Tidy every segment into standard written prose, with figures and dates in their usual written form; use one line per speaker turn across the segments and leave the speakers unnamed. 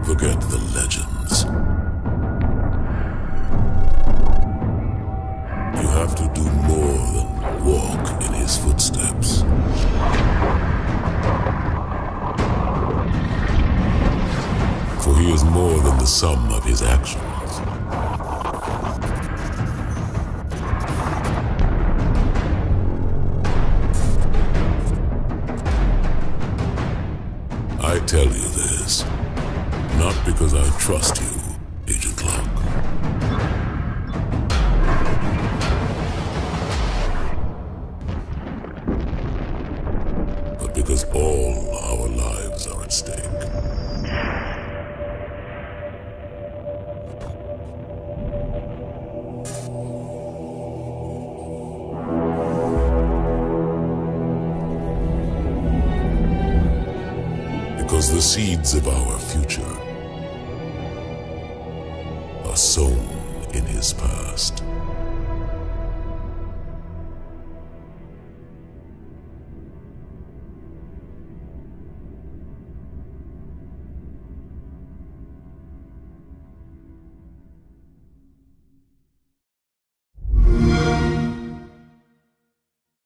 Forget the legends. You have to do more than walk in his footsteps. For he is more than the sum of his actions. I tell you this, not because I trust you, Agent Clark. But because all our lives are at stake. Because the seeds of our future are sown in his past.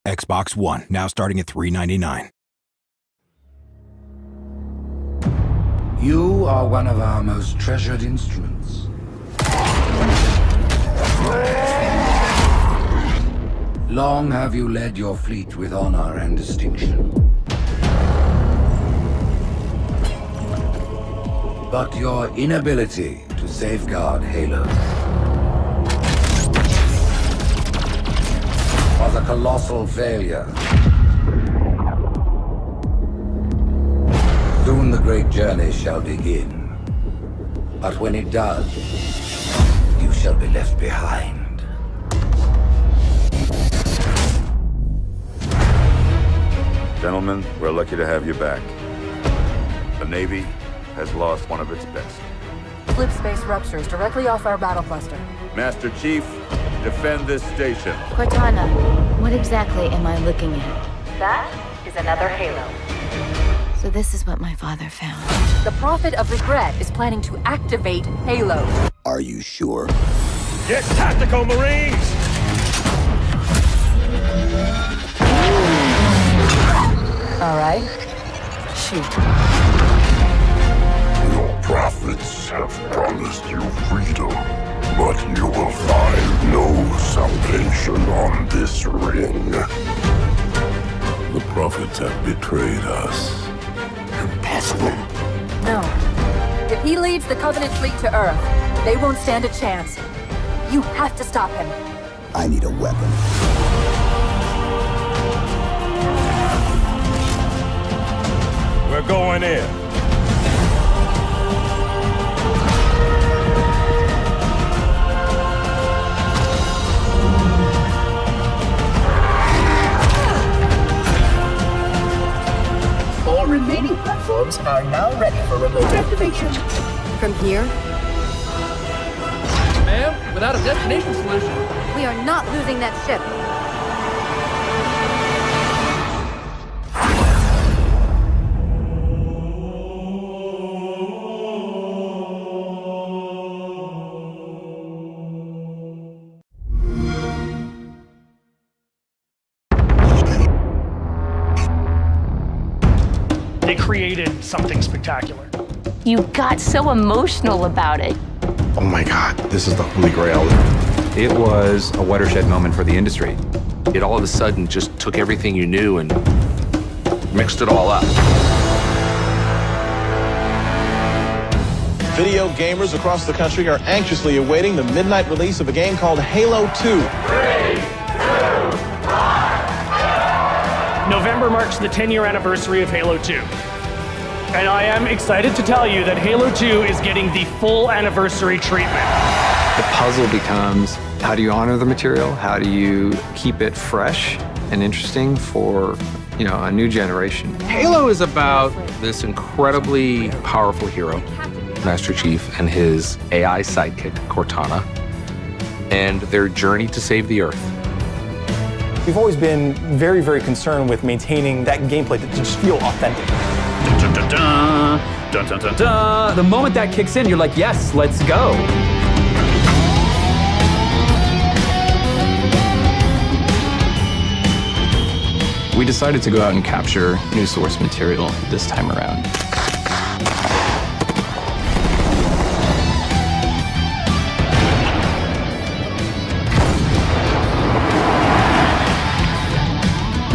Xbox One, now starting at $399.
You are one of our most treasured instruments. Long have you led your fleet with honor and distinction. But your inability to safeguard Halo was a colossal failure. Soon the great journey shall begin. But when it does, you shall be left behind.
Gentlemen, we're lucky to have you back. The Navy has lost one of its best.
Flip space ruptures directly off our battle cluster.
Master Chief, defend this station.
Cortana, what exactly am I looking at?
That is another Halo.
So this is what my father found.
The Prophet of Regret is planning to activate Halo.
Are you sure?
Get tactical, Marines!
All right. Shoot.
Your prophets have promised you freedom, but you will find no salvation on this ring. The prophets have betrayed us. Impossible.
No. If he leads the Covenant fleet to Earth, they won't stand a chance. You have to stop him.
I need a weapon.
We're going in.
All remaining platforms are now ready for remote activation. From here?
Ma'am, without a destination solution.
We are not losing that ship.
They created something spectacular.
You got so emotional about it.
Oh my God, this is the Holy Grail. It was a watershed moment for the industry.
It all of a sudden just took everything you knew and mixed it all up.
Video gamers across the country are anxiously awaiting the midnight release of a game called Halo 2. 3, 2, 1,
November marks the 10-year anniversary of Halo 2. And I am excited to tell you that Halo 2 is getting the full anniversary treatment.
The puzzle becomes, how do you honor the material? How do you keep it fresh and interesting for, a new generation?
Halo is about this incredibly powerful hero, Master Chief, and his AI sidekick, Cortana, and their journey to save the Earth.
We've always been very, very concerned with maintaining that gameplay to just feel authentic.
Dun, dun, dun, dun. Dun, dun, dun, dun. The moment that kicks in, you're like, yes, let's go.
We decided to go out and capture new source material this time around.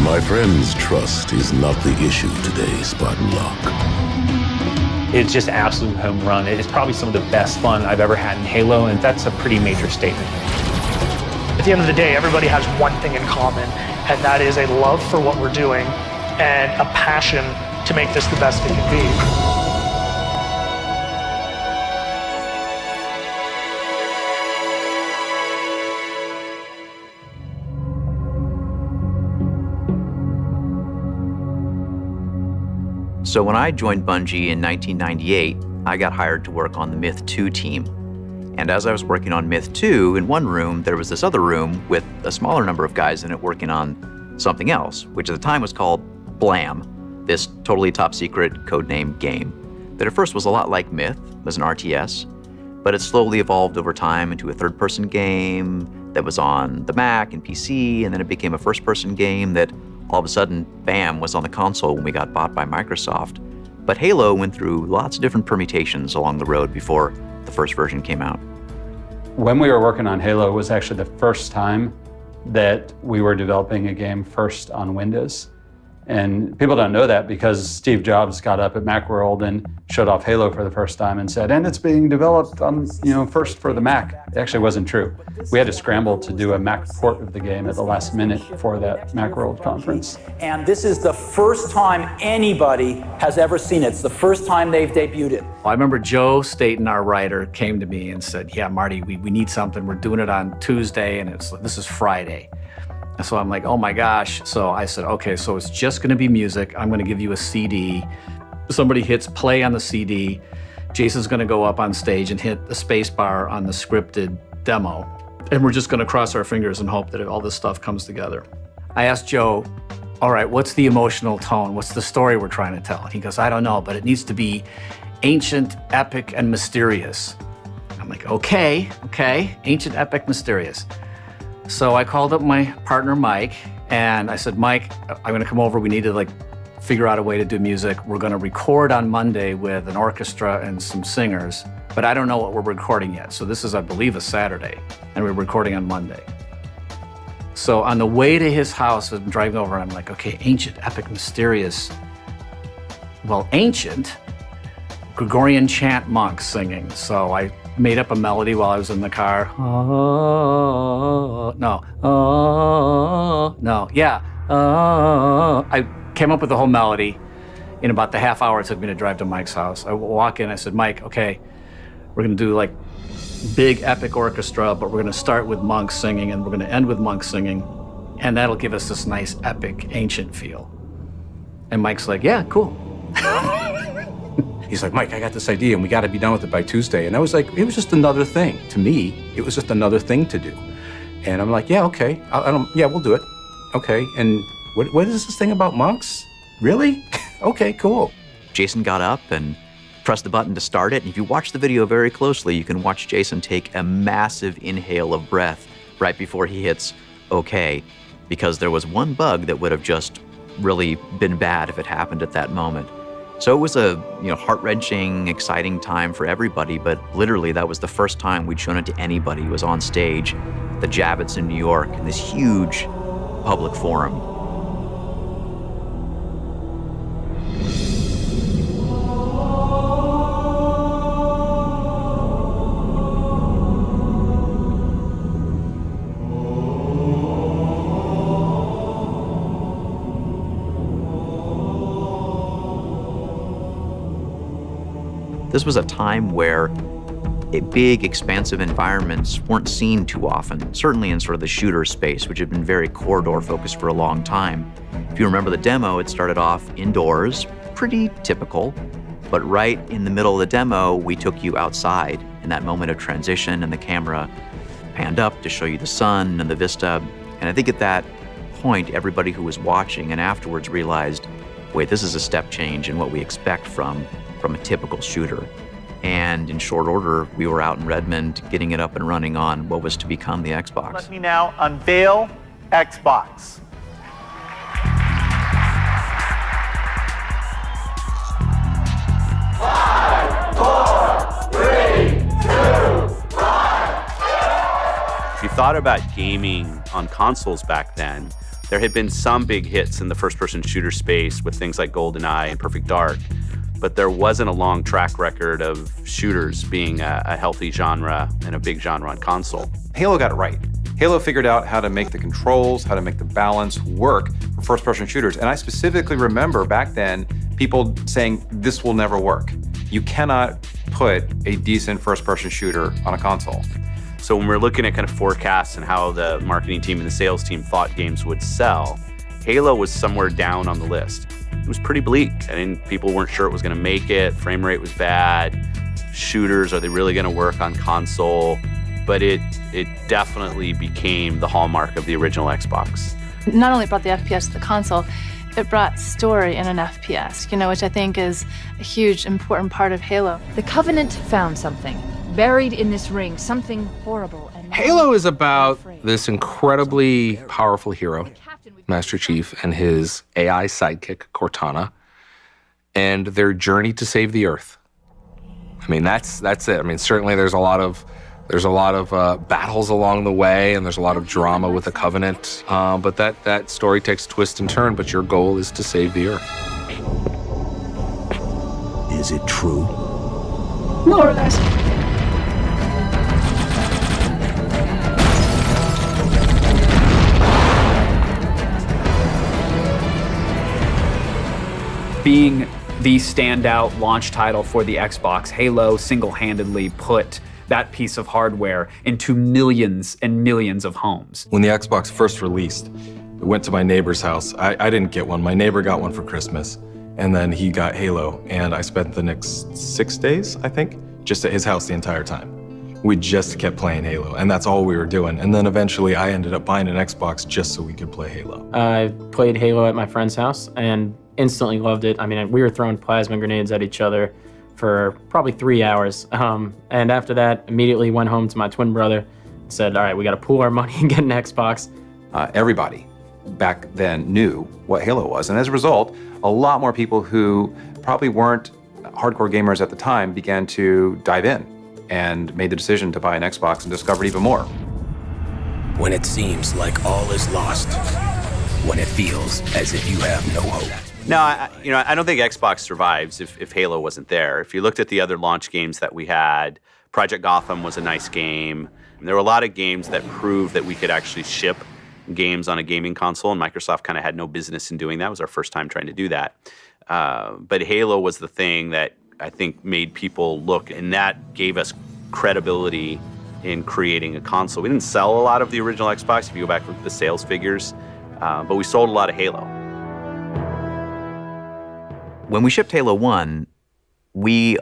My friend's trust is not the issue today, Spartan Locke.
It's just absolute home run. It's probably some of the best fun I've ever had in Halo, and that's a pretty major statement.
At the end of the day, everybody has one thing in common, and that is a love for what we're doing and a passion to make this the best it can be.
So when I joined Bungie in 1998, I got hired to work on the Myth 2 team. And as I was working on Myth 2, in one room, there was this other room with a smaller number of guys in it working on something else, which at the time was called Blam, this totally top secret codename game that at first was a lot like Myth, was an RTS, but it slowly evolved over time into a third-person game that was on the Mac and PC, and then it became a first-person game that all of a sudden, bam, was on the console when we got bought by Microsoft. But Halo went through lots of different permutations along the road before the first version came out.
When we were working on Halo, it was actually the first time that we were developing a game first on Windows. And people don't know that because Steve Jobs got up at Macworld and showed off Halo for the first time and said, and it's being developed on, first for the Mac. It actually wasn't true. We had to scramble to do a Mac port of the game at the last minute for that Macworld conference.
And this is the first time anybody has ever seen it. It's the first time they've debuted it.
I remember Joe Staten, our writer, came to me and said, yeah, Marty, we need something. We're doing it on Tuesday, and this is Friday. So I'm like, oh my gosh. So I said, okay, so it's just gonna be music. I'm gonna give you a CD. Somebody hits play on the CD. Jason's gonna go up on stage and hit the space bar on the scripted demo. And we're just gonna cross our fingers and hope that all this stuff comes together. I asked Joe, all right, what's the emotional tone? What's the story we're trying to tell? And he goes, I don't know, but it needs to be ancient, epic, and mysterious. I'm like, okay, ancient, epic, mysterious. So I called up my partner, Mike, and I said, Mike, I'm gonna come over. We need to figure out a way to do music. We're gonna record on Monday with an orchestra and some singers, but I don't know what we're recording yet. So this is, I believe, a Saturday, and we're recording on Monday. So on the way to his house, I'm driving over, and I'm like, okay, ancient, epic, mysterious. Well, ancient, Gregorian chant monks singing. So I made up a melody while I was in the car. I came up with the whole melody in about the half hour it took me to drive to Mike's house. I walk in, I said, Mike, okay, we're gonna do big epic orchestra, but we're gonna start with monks singing and we're gonna end with monks singing, and that'll give us this nice epic ancient feel. And Mike's like, yeah, cool.
He's like, Mike, I got this idea and we got to be done with it by Tuesday. And I was like, it was just another thing. To me, it was just another thing to do. And I'm like, yeah, okay. Yeah, we'll do it. Okay. And what is this thing about monks? Really? Okay, cool.
Jason got up and pressed the button to start it. And if you watch the video very closely, you can watch Jason take a massive inhale of breath right before he hits okay, because there was one bug that would have just really been bad if it happened at that moment. So it was a heart-wrenching, exciting time for everybody, but literally that was the first time we'd shown it to anybody who was on stage, the Javits in New York, in this huge public forum. This was a time where big, expansive environments weren't seen too often, certainly in sort of the shooter space, which had been very corridor-focused for a long time. If you remember the demo, it started off indoors, pretty typical, but right in the middle of the demo, we took you outside in that moment of transition, and the camera panned up to show you the sun and the vista. And I think at that point, everybody who was watching and afterwards realized, wait, this is a step change in what we expect from from a typical shooter. And in short order, we were out in Redmond getting it up and running on what was to become the Xbox.
Let me now unveil Xbox.
If you thought about gaming on consoles back then, there had been some big hits in the first-person shooter space with things like GoldenEye and Perfect Dark, but there wasn't a long track record of shooters being a healthy genre and a big genre on console.
Halo got it right. Halo figured out how to make the controls, how to make the balance work for first-person shooters. And I specifically remember back then people saying, this will never work. You cannot put a decent first-person shooter on a console.
So when we're looking at kind of forecasts and how the marketing team and the sales team thought games would sell, Halo was somewhere down on the list. It was pretty bleak. I mean, people weren't sure it was going to make it. Frame rate was bad. Shooters, are they really going to work on console? But it definitely became the hallmark of the original Xbox.
Not only brought the FPS to the console, it brought story in an FPS, which I think is a huge, important part of Halo.
The Covenant found something. Buried in this ring, something horrible. And
Halo is about this incredibly powerful hero, Master Chief, and his AI sidekick, Cortana, and their journey to save the Earth. I mean, that's it. I mean, certainly there's a lot of battles along the way, and there's a lot of drama with the Covenant, but that story takes a twist and turn, but your goal is to save the Earth.
Is it true?
More or less.
Being the standout launch title for the Xbox, Halo single-handedly put that piece of hardware into millions and millions of homes.
When the Xbox first released, I went to my neighbor's house. I didn't get one. My neighbor got one for Christmas, and then he got Halo, and I spent the next 6 days, I think, just at his house the entire time. We just kept playing Halo, and that's all we were doing. And then eventually I ended up buying an Xbox just so we could play Halo.
I played Halo at my friend's house and instantly loved it. I mean, we were throwing plasma grenades at each other for probably 3 hours. And after that, immediately went home to my twin brother and said, all right, we got to pool our money and get an Xbox.
Everybody back then knew what Halo was. And as a result, a lot more people who probably weren't hardcore gamers at the time began to dive in and made the decision to buy an Xbox and discovered even more.
When it seems like all is lost. When it feels as if you have no hope.
No, I don't think Xbox survives if Halo wasn't there. If you looked at the other launch games that we had, Project Gotham was a nice game. And there were a lot of games that proved that we could actually ship games on a gaming console, and Microsoft kind of had no business in doing that. It was our first time trying to do that. But Halo was the thing that I think made people look, and that gave us credibility in creating a console. We didn't sell a lot of the original Xbox, if you go back with the sales figures, but we sold a lot of Halo.
When we shipped Halo 1, we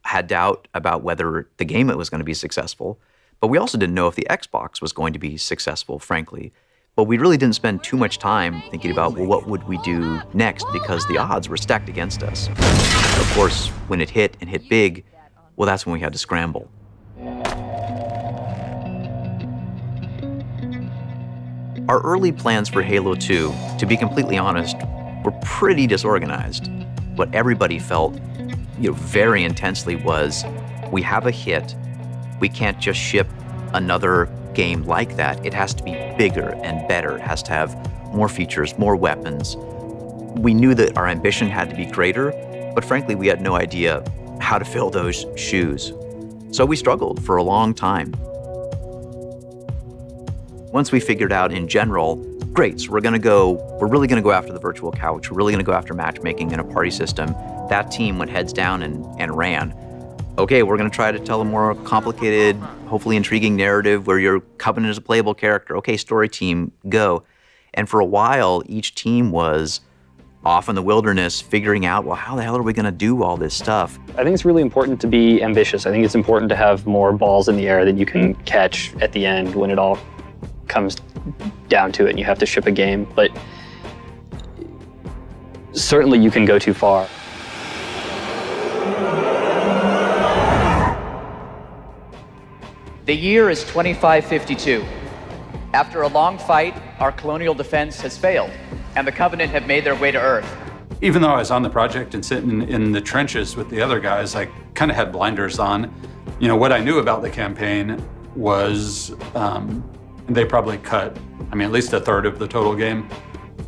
had doubt about whether the game was going to be successful, but we also didn't know if the Xbox was going to be successful, frankly. But we really didn't spend too much time thinking about, well, what would we do next, because the odds were stacked against us. Of course, when it hit and hit big, well, that's when we had to scramble. Our early plans for Halo 2, to be completely honest, were pretty disorganized. What everybody felt, very intensely was, we have a hit. We can't just ship another game like that. It has to be bigger and better. It has to have more features, more weapons. We knew that our ambition had to be greater, but frankly, we had no idea how to fill those shoes. So we struggled for a long time. Once we figured out in general, great, so we're really gonna go after the virtual couch. We're really gonna go after matchmaking and a party system. That team went heads down and ran. Okay, we're gonna try to tell a more complicated, hopefully intriguing narrative where your Covenant is a playable character. Okay, story team, go. And for a while, each team was off in the wilderness figuring out, well, how the hell are we gonna do all this stuff?
I think it's really important to be ambitious. I think it's important to have more balls in the air that you can catch at the end when it all comes down to it and you have to ship a game. But certainly you can go too far.
The year is 2552. After a long fight, our colonial defense has failed, and the Covenant have made their way to Earth.
Even though I was on the project and sitting in the trenches with the other guys, I kind of had blinders on. You know, what I knew about the campaign was they probably cut, I mean, at least a third of the total game,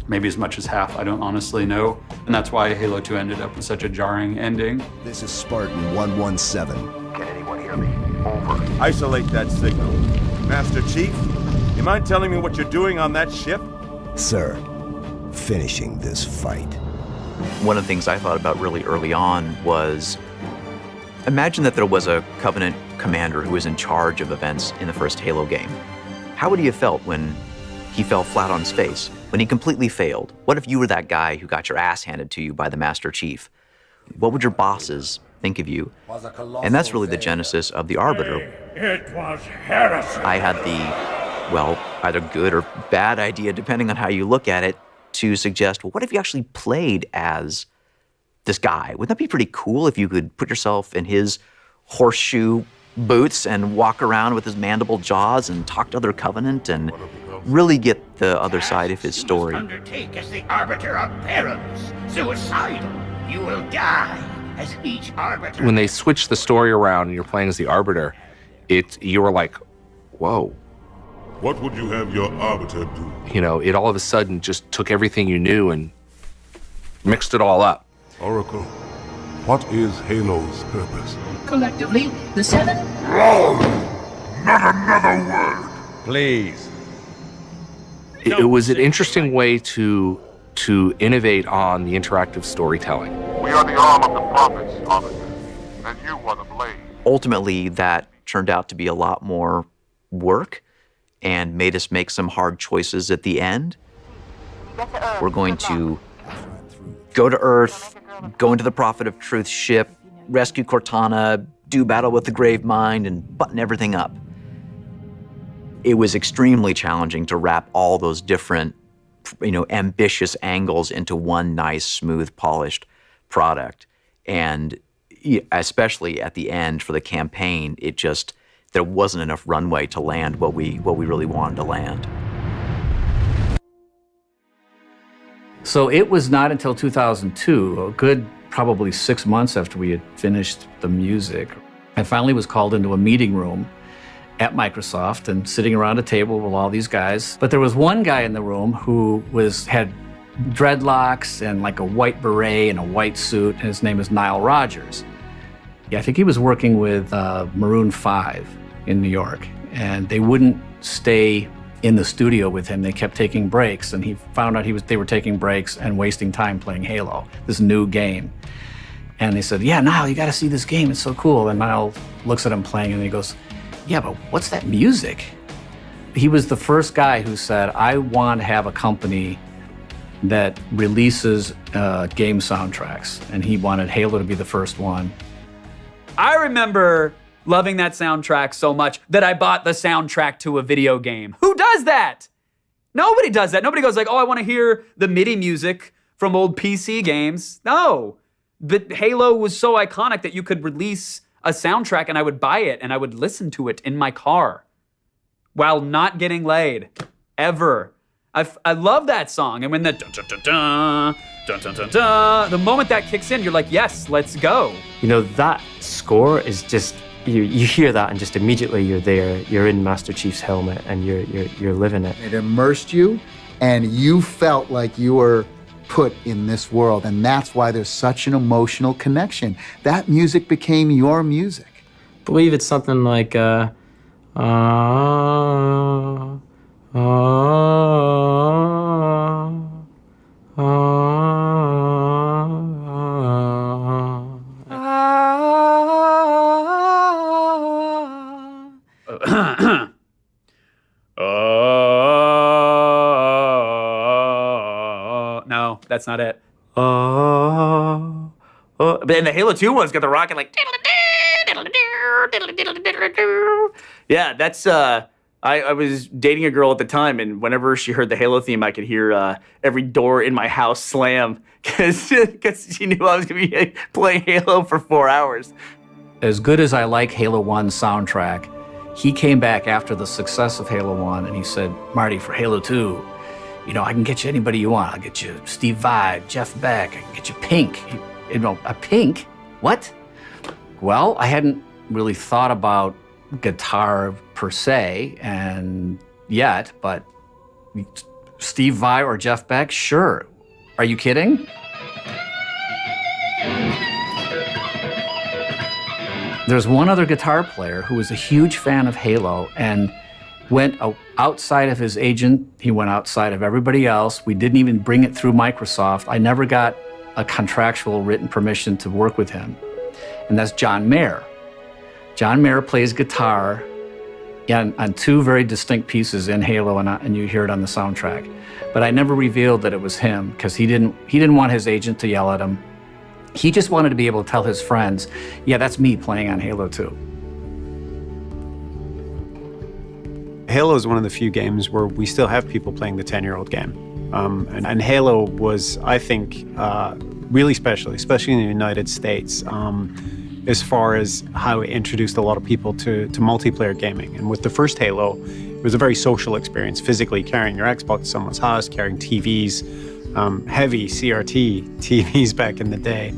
maybe as much as half, I don't honestly know. And that's why Halo 2 ended up with such a jarring ending.
This is Spartan 117.
Can anyone hear me? Over. Isolate that signal. Master Chief, you mind telling me what you're doing on that ship?
Sir, finishing this fight.
One of the things I thought about really early on was, imagine that there was a Covenant commander who was in charge of events in the first Halo game. How would he have felt when he fell flat on his face, when he completely failed? What if you were that guy who got your ass handed to you by the Master Chief? What would your bosses think of you? And that's really the genesis of the Arbiter.
It was heresy.
I had the, well, either good or bad idea, depending on how you look at it, to suggest, well, what if you actually played as this guy? Wouldn't that be pretty cool if you could put yourself in his horseshoe boots and walk around with his mandible jaws and talk to other Covenant and really get the other side of his story?
Undertake as the Arbiter of perils. Suicidal. You will die as each Arbiter.
When they switched the story around and you're playing as the Arbiter, you were like, whoa.
What would you have your Arbiter do?
You know, it all of a sudden just took everything you knew and mixed it all up.
Oracle, what is Halo's purpose?
Collectively, the Seven.
Wrong! Not another word!
Please.
It was an interesting way to innovate on the interactive storytelling.
We are the arm of the prophets, Arbiter, and you are the blade.
Ultimately, that turned out to be a lot more work and made us make some hard choices at the end. We're going to go to Earth, go into the Prophet of Truth ship, rescue Cortana, do battle with the Grave Mind, and button everything up. It was extremely challenging to wrap all those different, ambitious angles into one nice, smooth, polished product. And especially at the end for the campaign, there wasn't enough runway to land what we really wanted to land.
So it was not until 2002, a good probably 6 months after we had finished the music, I finally was called into a meeting room at Microsoft and sitting around a table with all these guys. But there was one guy in the room who had dreadlocks and like a white beret and a white suit, and his name is Nile Rodgers. Yeah, I think he was working with Maroon 5 in New York, and they wouldn't stay in the studio with him. They kept taking breaks, and he found out they were taking breaks and wasting time playing Halo, this new game. And they said, yeah, Niall, you gotta see this game, it's so cool. And Niall looks at him playing and he goes, yeah, but what's that music? He was the first guy who said, I want to have a company that releases game soundtracks. And he wanted Halo to be the first one.
I remember loving that soundtrack so much that I bought the soundtrack to a video game. Who does that? Nobody does that. Nobody goes like, oh, I want to hear the MIDI music from old PC games. No. But Halo was so iconic that you could release a soundtrack and I would buy it and I would listen to it in my car while not getting laid, ever. I love that song. And when the the moment that kicks in, you're like, yes, let's go.
You know, that score is just, you hear that and just immediately you're there. You're in Master Chief's helmet and you're living it.
It immersed you and you felt like you were put in this world, and that's why there's such an emotional connection. That music became your music.
I believe it's something like
No, that's not it. But then the Halo 2 one's got the rocket like. Yeah, that's. I was dating a girl at the time, and whenever she heard the Halo theme, I could hear every door in my house slam because she knew I was gonna be playing Halo for 4 hours.
As good as I like Halo 1's soundtrack, He came back after the success of Halo 1 and he said, Marty, for Halo 2, you know, I can get you anybody you want. I'll get you Steve Vai, Jeff Beck, I can get you Pink. You know, a Pink? What? Well, I hadn't really thought about guitar per se and yet, but Steve Vai or Jeff Beck, sure. Are you kidding? There's one other guitar player who was a huge fan of Halo and went outside of his agent. He went outside of everybody else. We didn't even bring it through Microsoft. I never got a contractual written permission to work with him. And that's John Mayer. John Mayer plays guitar on two very distinct pieces in Halo, and you hear it on the soundtrack. But I never revealed that it was him because he didn't want his agent to yell at him. He just wanted to be able to tell his friends, yeah, that's me playing on Halo 2.
Halo is one of the few games where we still have people playing the 10-year-old game. And Halo was, I think, really special, especially in the United States, as far as how it introduced a lot of people to multiplayer gaming. And with the first Halo, it was a very social experience, physically carrying your Xbox to someone's house, carrying TVs, heavy CRT TVs back in the day.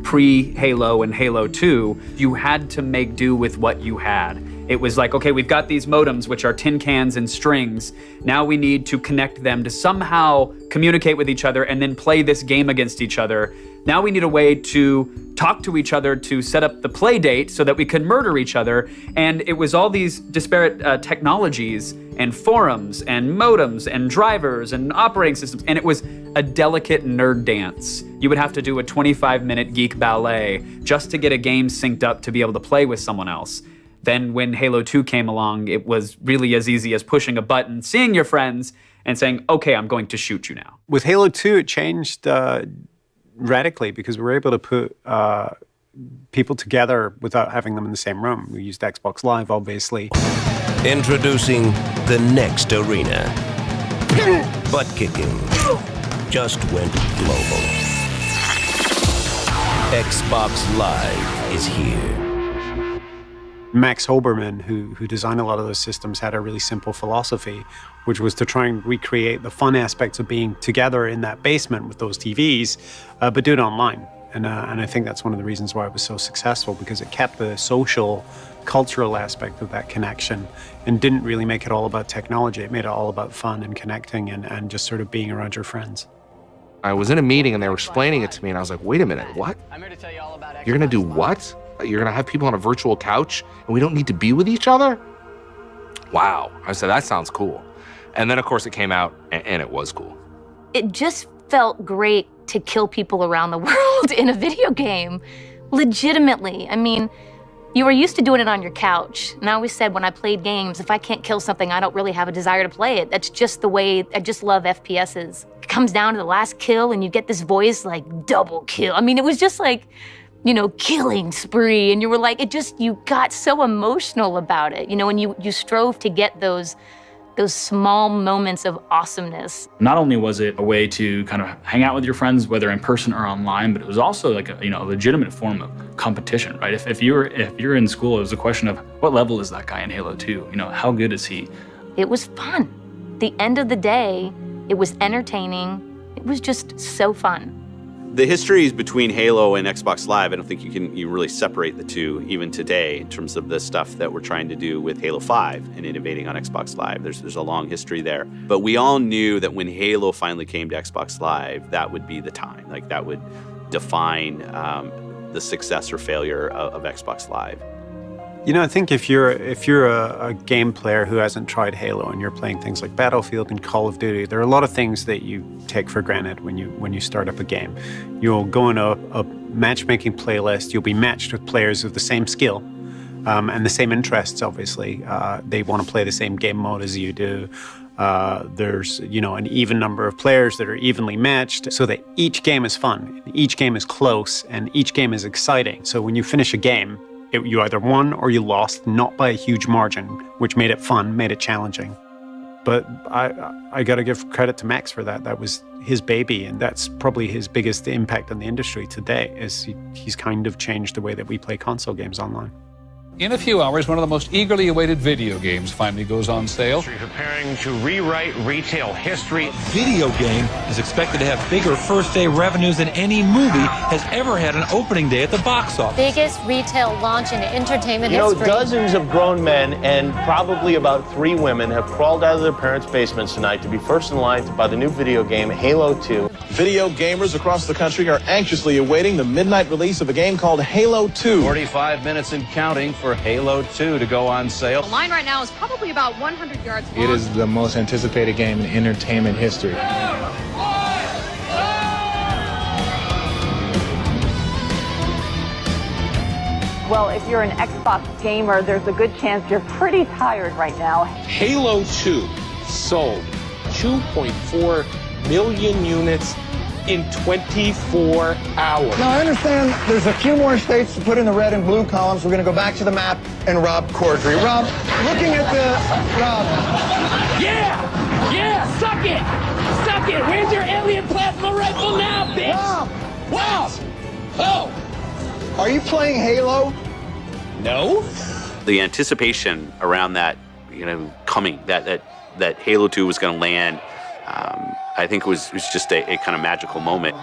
Pre-Halo and Halo 2, you had to make do with what you had. It was like, okay, we've got these modems, which are tin cans and strings. Now we need to connect them to somehow communicate with each other and then play this game against each other. Now we need a way to talk to each other to set up the play date so that we could murder each other. And it was all these disparate technologies and forums and modems and drivers and operating systems. And it was a delicate nerd dance. You would have to do a 25-minute geek ballet just to get a game synced up to be able to play with someone else. Then when Halo 2 came along, it was really as easy as pushing a button, seeing your friends, and saying, okay, I'm going to shoot you now.
With Halo 2, it changed radically because we were able to put people together without having them in the same room. We used Xbox Live, obviously.
Introducing the next arena. Butt kicking just went global. Xbox Live is here.
Max Hoberman, who designed a lot of those systems, had a really simple philosophy, which was to try and recreate the fun aspects of being together in that basement with those TVs, but do it online. And I think that's one of the reasons why it was so successful, because it kept the social, cultural aspect of that connection and didn't really make it all about technology. It made it all about fun and connecting and just sort of being around your friends.
I was in a meeting and they were explaining it to me and I was like, wait a minute, what? You're gonna do what? You're gonna have people on a virtual couch and we don't need to be with each other? Wow. I said, that sounds cool. And then of course it came out and it was cool.
It just felt great to kill people around the world in a video game. Legitimately. I mean, you were used to doing it on your couch. And I always said when I played games, if I can't kill something, I don't really have a desire to play it. That's just the way, I just love FPSs. It comes down to the last kill and you get this voice like double kill. I mean, it was just like, you know, killing spree. And you were like, you got so emotional about it, you know, and you strove to get those small moments of awesomeness.
Not only was it a way to kind of hang out with your friends, whether in person or online, but it was also like a legitimate form of competition, right? If you're in school, it was a question of what level is that guy in Halo 2? You know, how good is he?
It was fun. At the end of the day, it was entertaining. It was just so fun.
The histories between Halo and Xbox Live, I don't think you really separate the two even today in terms of the stuff that we're trying to do with Halo 5 and innovating on Xbox Live. There's a long history there. But we all knew that when Halo finally came to Xbox Live, that would be the time. Like that would define the success or failure of Xbox Live.
You know, I think if you're a game player who hasn't tried Halo and you're playing things like Battlefield and Call of Duty, there are a lot of things that you take for granted when you start up a game. You'll go in a matchmaking playlist, you'll be matched with players of the same skill and the same interests, obviously. They want to play the same game mode as you do. There's, an even number of players that are evenly matched so that each game is fun, each game is close, and each game is exciting. So when you finish a game, you either won or you lost, not by a huge margin, which made it fun, made it challenging. But I got to give credit to Max for that. That was his baby, and that's probably his biggest impact on the industry today, is he's kind of changed the way that we play console games online.
In a few hours, one of the most eagerly awaited video games finally goes on sale.
Preparing to rewrite retail history.
Video game is expected to have bigger first-day revenues than any movie has ever had an opening day at the box office.
Biggest retail launch in entertainment history.
Dozens of grown men and probably about 3 women have crawled out of their parents' basements tonight to be first in line to buy the new video game Halo 2.
Video gamers across the country are anxiously awaiting the midnight release of a game called Halo 2.
45 minutes and counting for Halo 2 to go on sale.
The line right now is probably about 100 yards long.
It is the most anticipated game in entertainment history.
Well, if you're an Xbox gamer, there's a good chance you're pretty tired right now.
Halo 2 sold 2.4 million units in 24 hours.
Now, I understand there's a few more states to put in the red and blue columns. We're going to go back to the map and Rob Corddry. Rob, looking at the... Rob.
Yeah! Yeah! Suck it! Suck it! Where's your alien plasma rifle now, bitch?
Rob!
Wow! Oh!
Are you playing Halo?
No.
The anticipation around that, coming, that Halo 2 was going to land, I think it was just a kind of magical moment.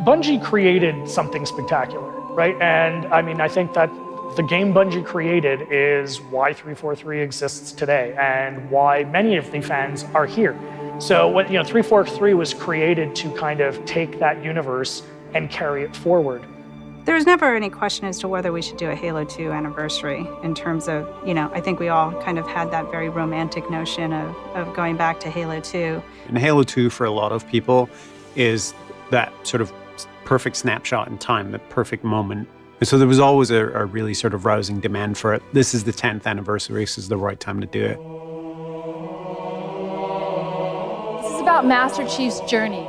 Bungie created something spectacular, right? And I mean, I think that the game Bungie created is why 343 exists today and why many of the fans are here. So what 343 was created to kind of take that universe and carry it forward.
There was never any question as to whether we should do a Halo 2 anniversary in terms of, I think we all kind of had that very romantic notion of going back to Halo 2.
And Halo 2 for a lot of people is that sort of perfect snapshot in time, that perfect moment. And so there was always a really sort of rousing demand for it. This is the 10th anniversary, this is the right time to do it.
This is about Master Chief's journey,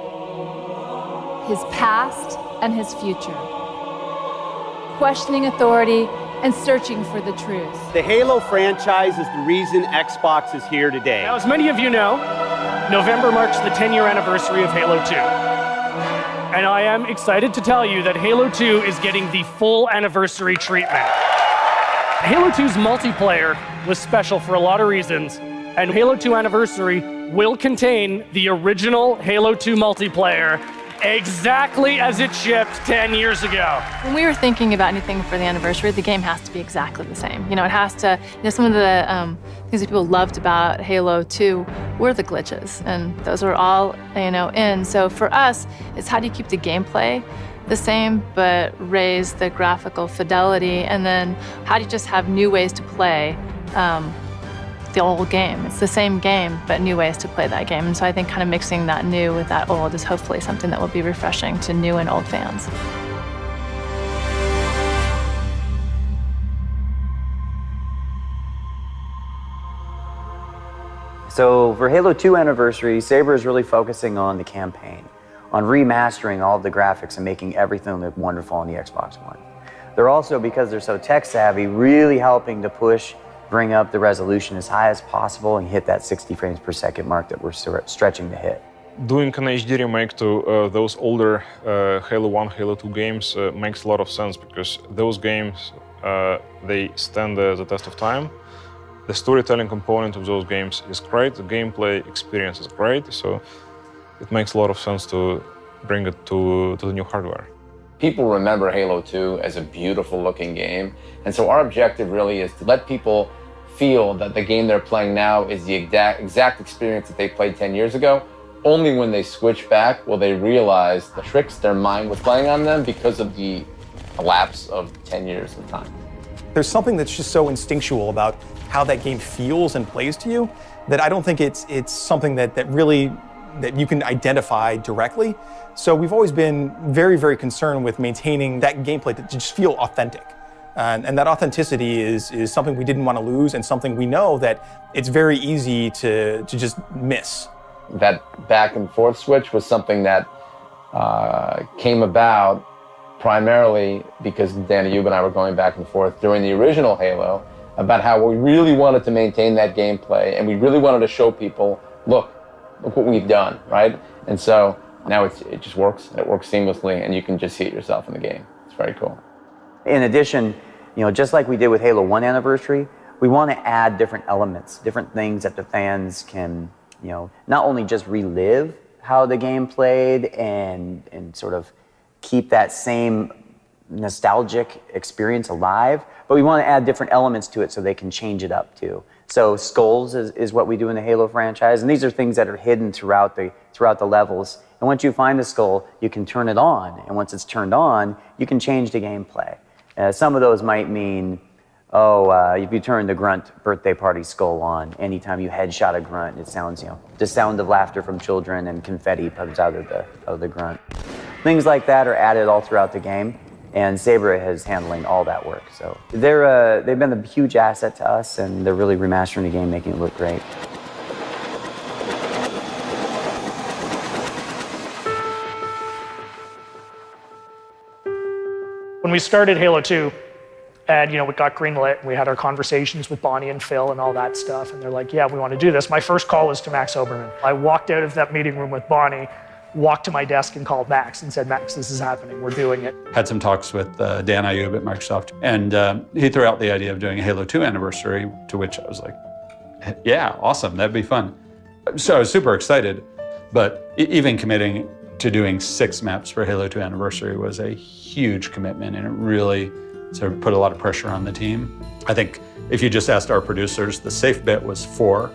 his past and his future. Questioning authority and searching for the truth.
The Halo franchise is the reason Xbox is here today.
Now, as many of you know, November marks the 10-year anniversary of Halo 2. And I am excited to tell you that Halo 2 is getting the full anniversary treatment. Halo 2's multiplayer was special for a lot of reasons, and Halo 2 Anniversary will contain the original Halo 2 multiplayer exactly as it shipped 10 years ago.
When we were thinking about anything for the anniversary, the game has to be exactly the same. It has to, some of the things that people loved about Halo 2 were the glitches, and those were all, in. So for us, it's how do you keep the gameplay the same, but raise the graphical fidelity, and then how do you just have new ways to play the old game. It's the same game, but new ways to play that game. And so I think kind of mixing that new with that old is hopefully something that will be refreshing to new and old fans.
So for Halo 2 Anniversary, Saber is really focusing on the campaign, on remastering all of the graphics and making everything look wonderful on the Xbox One. They're also, because they're so tech savvy, really helping to bring up the resolution as high as possible and hit that 60 frames per second mark that we're stretching to hit.
Doing an HD remake to those older Halo 1, Halo 2 games makes a lot of sense because those games, they stand the test of time. The storytelling component of those games is great, the gameplay experience is great, so it makes a lot of sense to bring it to the new hardware.
People remember Halo 2 as a beautiful looking game, and so our objective really is to let people feel that the game they're playing now is the exact experience that they played 10 years ago. Only when they switch back will they realize the tricks their mind was playing on them because of the lapse of 10 years of time.
There's something that's just so instinctual about how that game feels and plays to you that I don't think it's something that you can identify directly. So we've always been very, very concerned with maintaining that gameplay to just feel authentic. And that authenticity is something we didn't want to lose and something we know that it's very easy to just miss.
That back and forth switch was something that came about primarily because Danny Ayub and I were going back and forth during the original Halo about how we really wanted to maintain that gameplay and we really wanted to show people, look what we've done, right? And so now it just works. It works seamlessly and you can just see it yourself in the game. It's very cool.
In addition, just like we did with Halo 1 Anniversary, we want to add different elements, different things that the fans can, not only just relive how the game played and sort of keep that same nostalgic experience alive, but we want to add different elements to it so they can change it up too. So skulls is what we do in the Halo franchise, and these are things that are hidden throughout the levels. And once you find the skull, you can turn it on, and once it's turned on, you can change the gameplay. Some of those might mean, if you turn the Grunt birthday party skull on, anytime you headshot a Grunt, it sounds, the sound of laughter from children and confetti comes out of the Grunt. Things like that are added all throughout the game, and Saber is handling all that work. So they've been a huge asset to us, and they're really remastering the game, making it look great.
When we started Halo 2, and we got greenlit, and we had our conversations with Bonnie and Phil and all that stuff, and they're like, yeah, we want to do this. My first call was to Max Oberman. I walked out of that meeting room with Bonnie, walked to my desk and called Max and said, Max, this is happening, we're doing it.
Had some talks with Dan Ayub at Microsoft, and he threw out the idea of doing a Halo 2 Anniversary, to which I was like, yeah, awesome, that'd be fun. So I was super excited, but even committing to doing 6 maps for Halo 2 Anniversary was a huge commitment, and it really sort of put a lot of pressure on the team. I think if you just asked our producers, the safe bet was 4.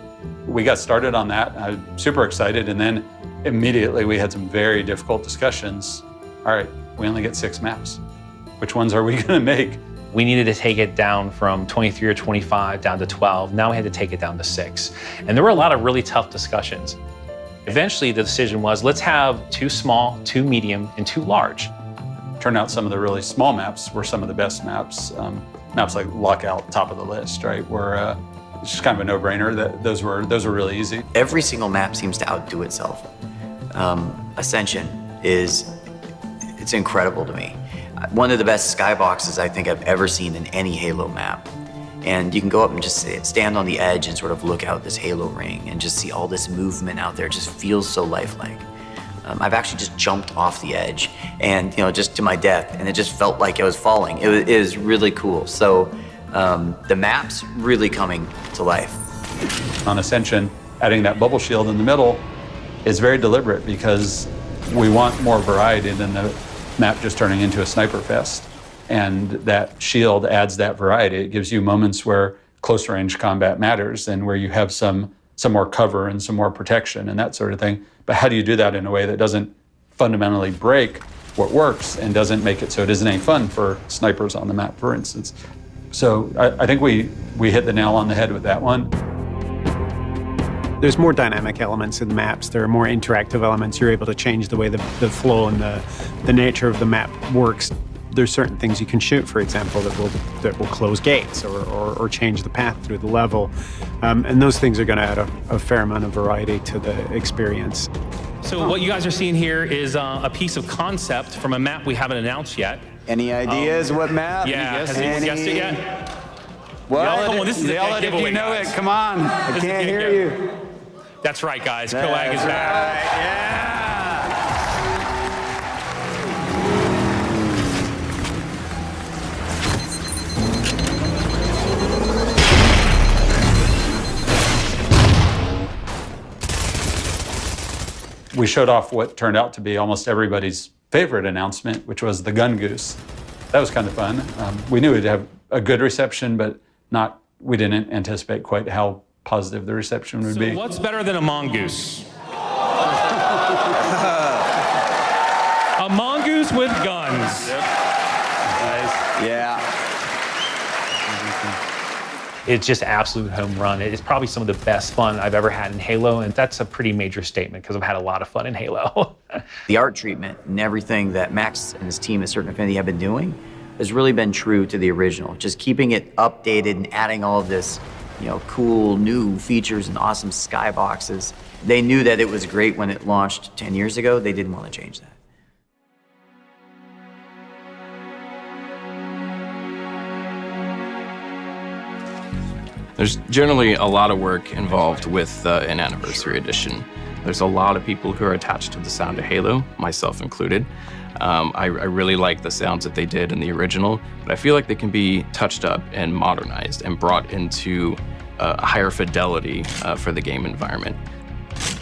We got started on that, I was super excited, and then immediately we had some very difficult discussions. All right, we only get 6 maps. Which ones are we gonna make?
We needed to take it down from 23 or 25 down to 12. Now we had to take it down to 6. And there were a lot of really tough discussions. Eventually the decision was, let's have 2 small, 2 medium, and 2 large.
Turned out some of the really small maps were some of the best maps. Maps like Lockout, top of the list, right? Were it's just kind of a no-brainer. That those were really easy.
Every single map seems to outdo itself. Ascension it's incredible to me. One of the best skyboxes I think I've ever seen in any Halo map. And you can go up and just stand on the edge and sort of look out this Halo ring and just see all this movement out there. It just feels so lifelike. I've actually just jumped off the edge and, just to my death, and it just felt like I was falling. It is really cool. So the map's really coming to life.
On Ascension, adding that bubble shield in the middle is very deliberate because we want more variety than the map just turning into a sniper fest. And that shield adds that variety. It gives you moments where close range combat matters and where you have some more cover and some more protection and that sort of thing. But how do you do that in a way that doesn't fundamentally break what works and doesn't make it so it isn't any fun for snipers on the map, for instance? So I think we hit the nail on the head with that one.
There's more dynamic elements in the maps. There are more interactive elements. You're able to change the way the flow and the nature of the map works. There's certain things you can shoot, for example, that will close gates or change the path through the level. And those things are going to add a fair amount of variety to the experience.
So what you guys are seeing here is a piece of concept from a map we haven't announced yet.
Any ideas what map?
Yeah, has anyone guessed it yet?
What?
Come on, this is a big giveaway,
if you know
guys.
it, come on. I can't hear you.
That's right, guys. CLACK is back.
Right. Yeah.
We showed off what turned out to be almost everybody's favorite announcement, which was the MONGOOSE. That was kind of fun. We knew we'd have a good reception, but we didn't anticipate quite how positive the reception would be.
So what's better than a MONGOOSE? A MONGOOSE with guns.
Yep. Nice. Yeah.
It's just absolute home run. It's probably some of the best fun I've ever had in Halo, and that's a pretty major statement because I've had a lot of fun in Halo.
The art treatment and everything that Max and his team at Certain Affinity have been doing has really been true to the original. Just keeping it updated and adding all of this, cool new features and awesome skyboxes. They knew that it was great when it launched 10 years ago. They didn't want to change that.
There's generally a lot of work involved with an anniversary edition. There's a lot of people who are attached to the sound of Halo, myself included. I really like the sounds that they did in the original, but I feel like they can be touched up and modernized and brought into a higher fidelity for the game environment.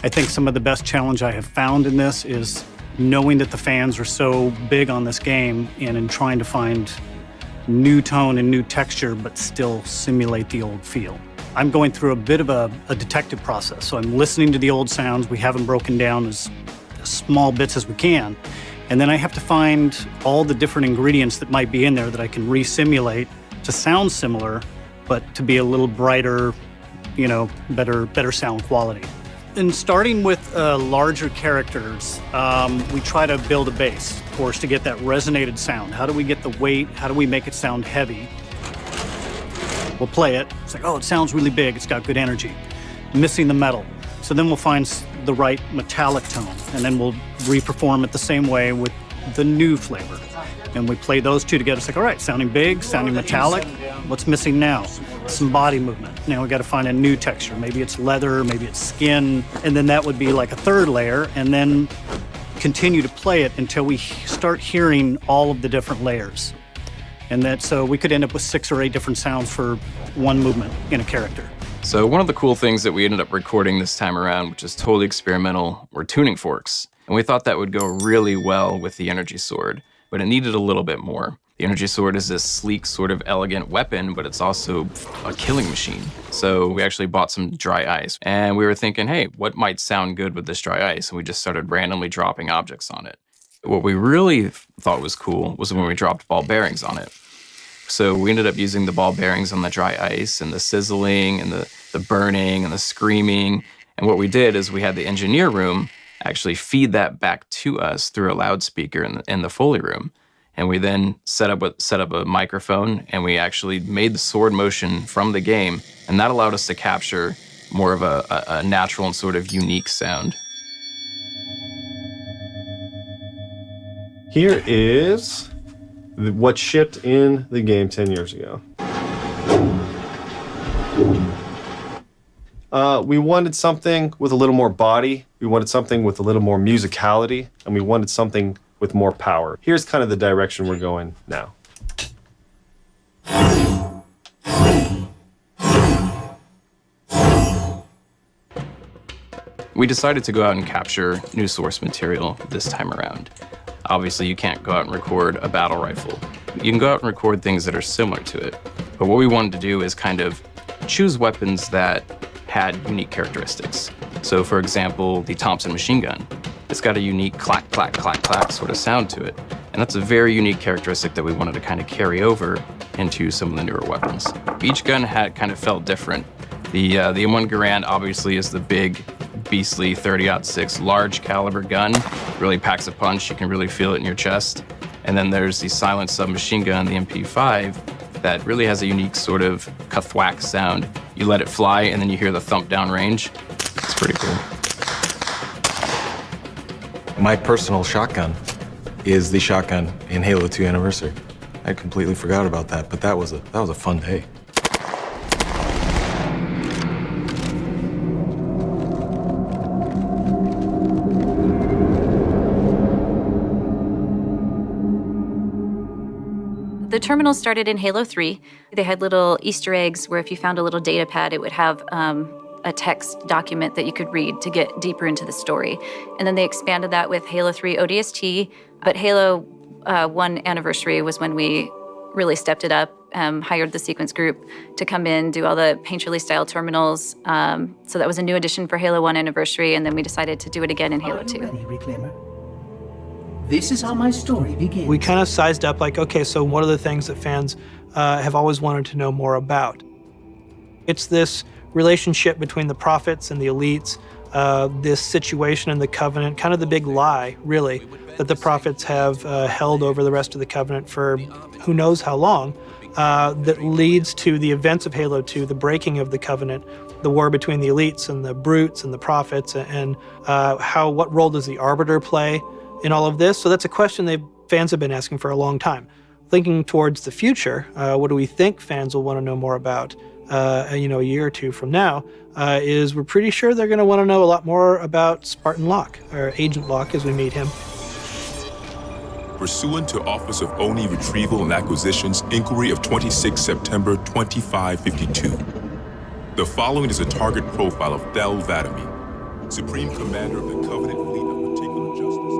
I think some of the best challenge I have found in this is knowing that the fans are so big on this game and in trying to find new tone and new texture, but still simulate the old feel. I'm going through a bit of a detective process, so I'm listening to the old sounds. We have them broken down as small bits as we can. And then I have to find all the different ingredients that might be in there that I can re-simulate to sound similar, but to be a little brighter, you know, better sound quality. And starting with larger characters, we try to build a base, of course, to get that resonated sound. How do we get the weight? How do we make it sound heavy? We'll play it. It's like, oh, it sounds really big. It's got good energy. Missing the metal. So then we'll find the right metallic tone, and then we'll re-perform it the same way with the new flavor. And we play those two together. It's like, all right, sounding big, sounding metallic. What's missing now? Some body movement. Now we got to find a new texture. Maybe it's leather, maybe it's skin, and then that would be like a third layer, and then continue to play it until we start hearing all of the different layers. And that, so we could end up with 6 or 8 different sounds for one movement in a character.
So one of the cool things that we ended up recording this time around, which is totally experimental, were tuning forks. And we thought that would go really well with the energy sword, but it needed a little bit more. The energy sword is this sleek, sort of elegant weapon, but it's also a killing machine. So we actually bought some dry ice, and we were thinking, hey, what might sound good with this dry ice? And we just started randomly dropping objects on it. What we really thought was cool was when we dropped ball bearings on it. So we ended up using the ball bearings on the dry ice and the sizzling and the burning and the screaming. And what we did is we had the engineer room actually feed that back to us through a loudspeaker in the Foley room. And we then set up a microphone, and we actually made the sword motion from the game. And that allowed us to capture more of a natural and sort of unique sound.
Here is what shipped in the game 10 years ago. We wanted something with a little more body, we wanted something with a little more musicality, and we wanted something with more power. Here's kind of the direction we're going now.
We decided to go out and capture new source material this time around. Obviously, you can't go out and record a battle rifle. You can go out and record things that are similar to it. But what we wanted to do is kind of choose weapons that had unique characteristics. So for example, the Thompson machine gun. It's got a unique clack, clack, clack, clack sort of sound to it. And that's a very unique characteristic that we wanted to kind of carry over into some of the newer weapons. Each gun kind of felt different. The M1 Garand obviously is the big, beastly 30-06 large caliber gun. Really packs a punch, you can really feel it in your chest. And then there's the silent submachine gun, the MP5, that really has a unique sort of kathwack sound. You let it fly and then you hear the thump down range. It's pretty cool.
My personal shotgun is the shotgun in Halo 2 Anniversary. I completely forgot about that, but that was a fun day.
The terminal started in Halo 3. They had little Easter eggs where if you found a little data pad, it would have a text document that you could read to get deeper into the story. And then they expanded that with Halo 3 ODST, but Halo 1 Anniversary was when we really stepped it up, hired the sequence group to come in, do all the painterly style terminals. So that was a new addition for Halo 1 Anniversary, and then we decided to do it again in Halo 2.
Ready, Reclaimer? This is how my story begins.
We kind of sized up like, okay, so what are the things that fans have always wanted to know more about? It's this relationship between the prophets and the elites, this situation in the Covenant, kind of the big lie, really, that the prophets have held over the rest of the Covenant for who knows how long, that leads to the events of Halo 2, the breaking of the Covenant, the war between the elites and the brutes and the prophets, and what role does the Arbiter play in all of this? So that's a question fans have been asking for a long time. Thinking towards the future, what do we think fans will want to know more about, a year or two from now, is we're pretty sure they're going to want to know a lot more about Spartan Locke, or Agent Locke as we meet him.
pursuant to Office of ONI Retrieval and Acquisitions Inquiry of 26 September 2552. The following is a target profile of Thel Vadami, Supreme Commander of the Covenant Fleet of Particular Justice.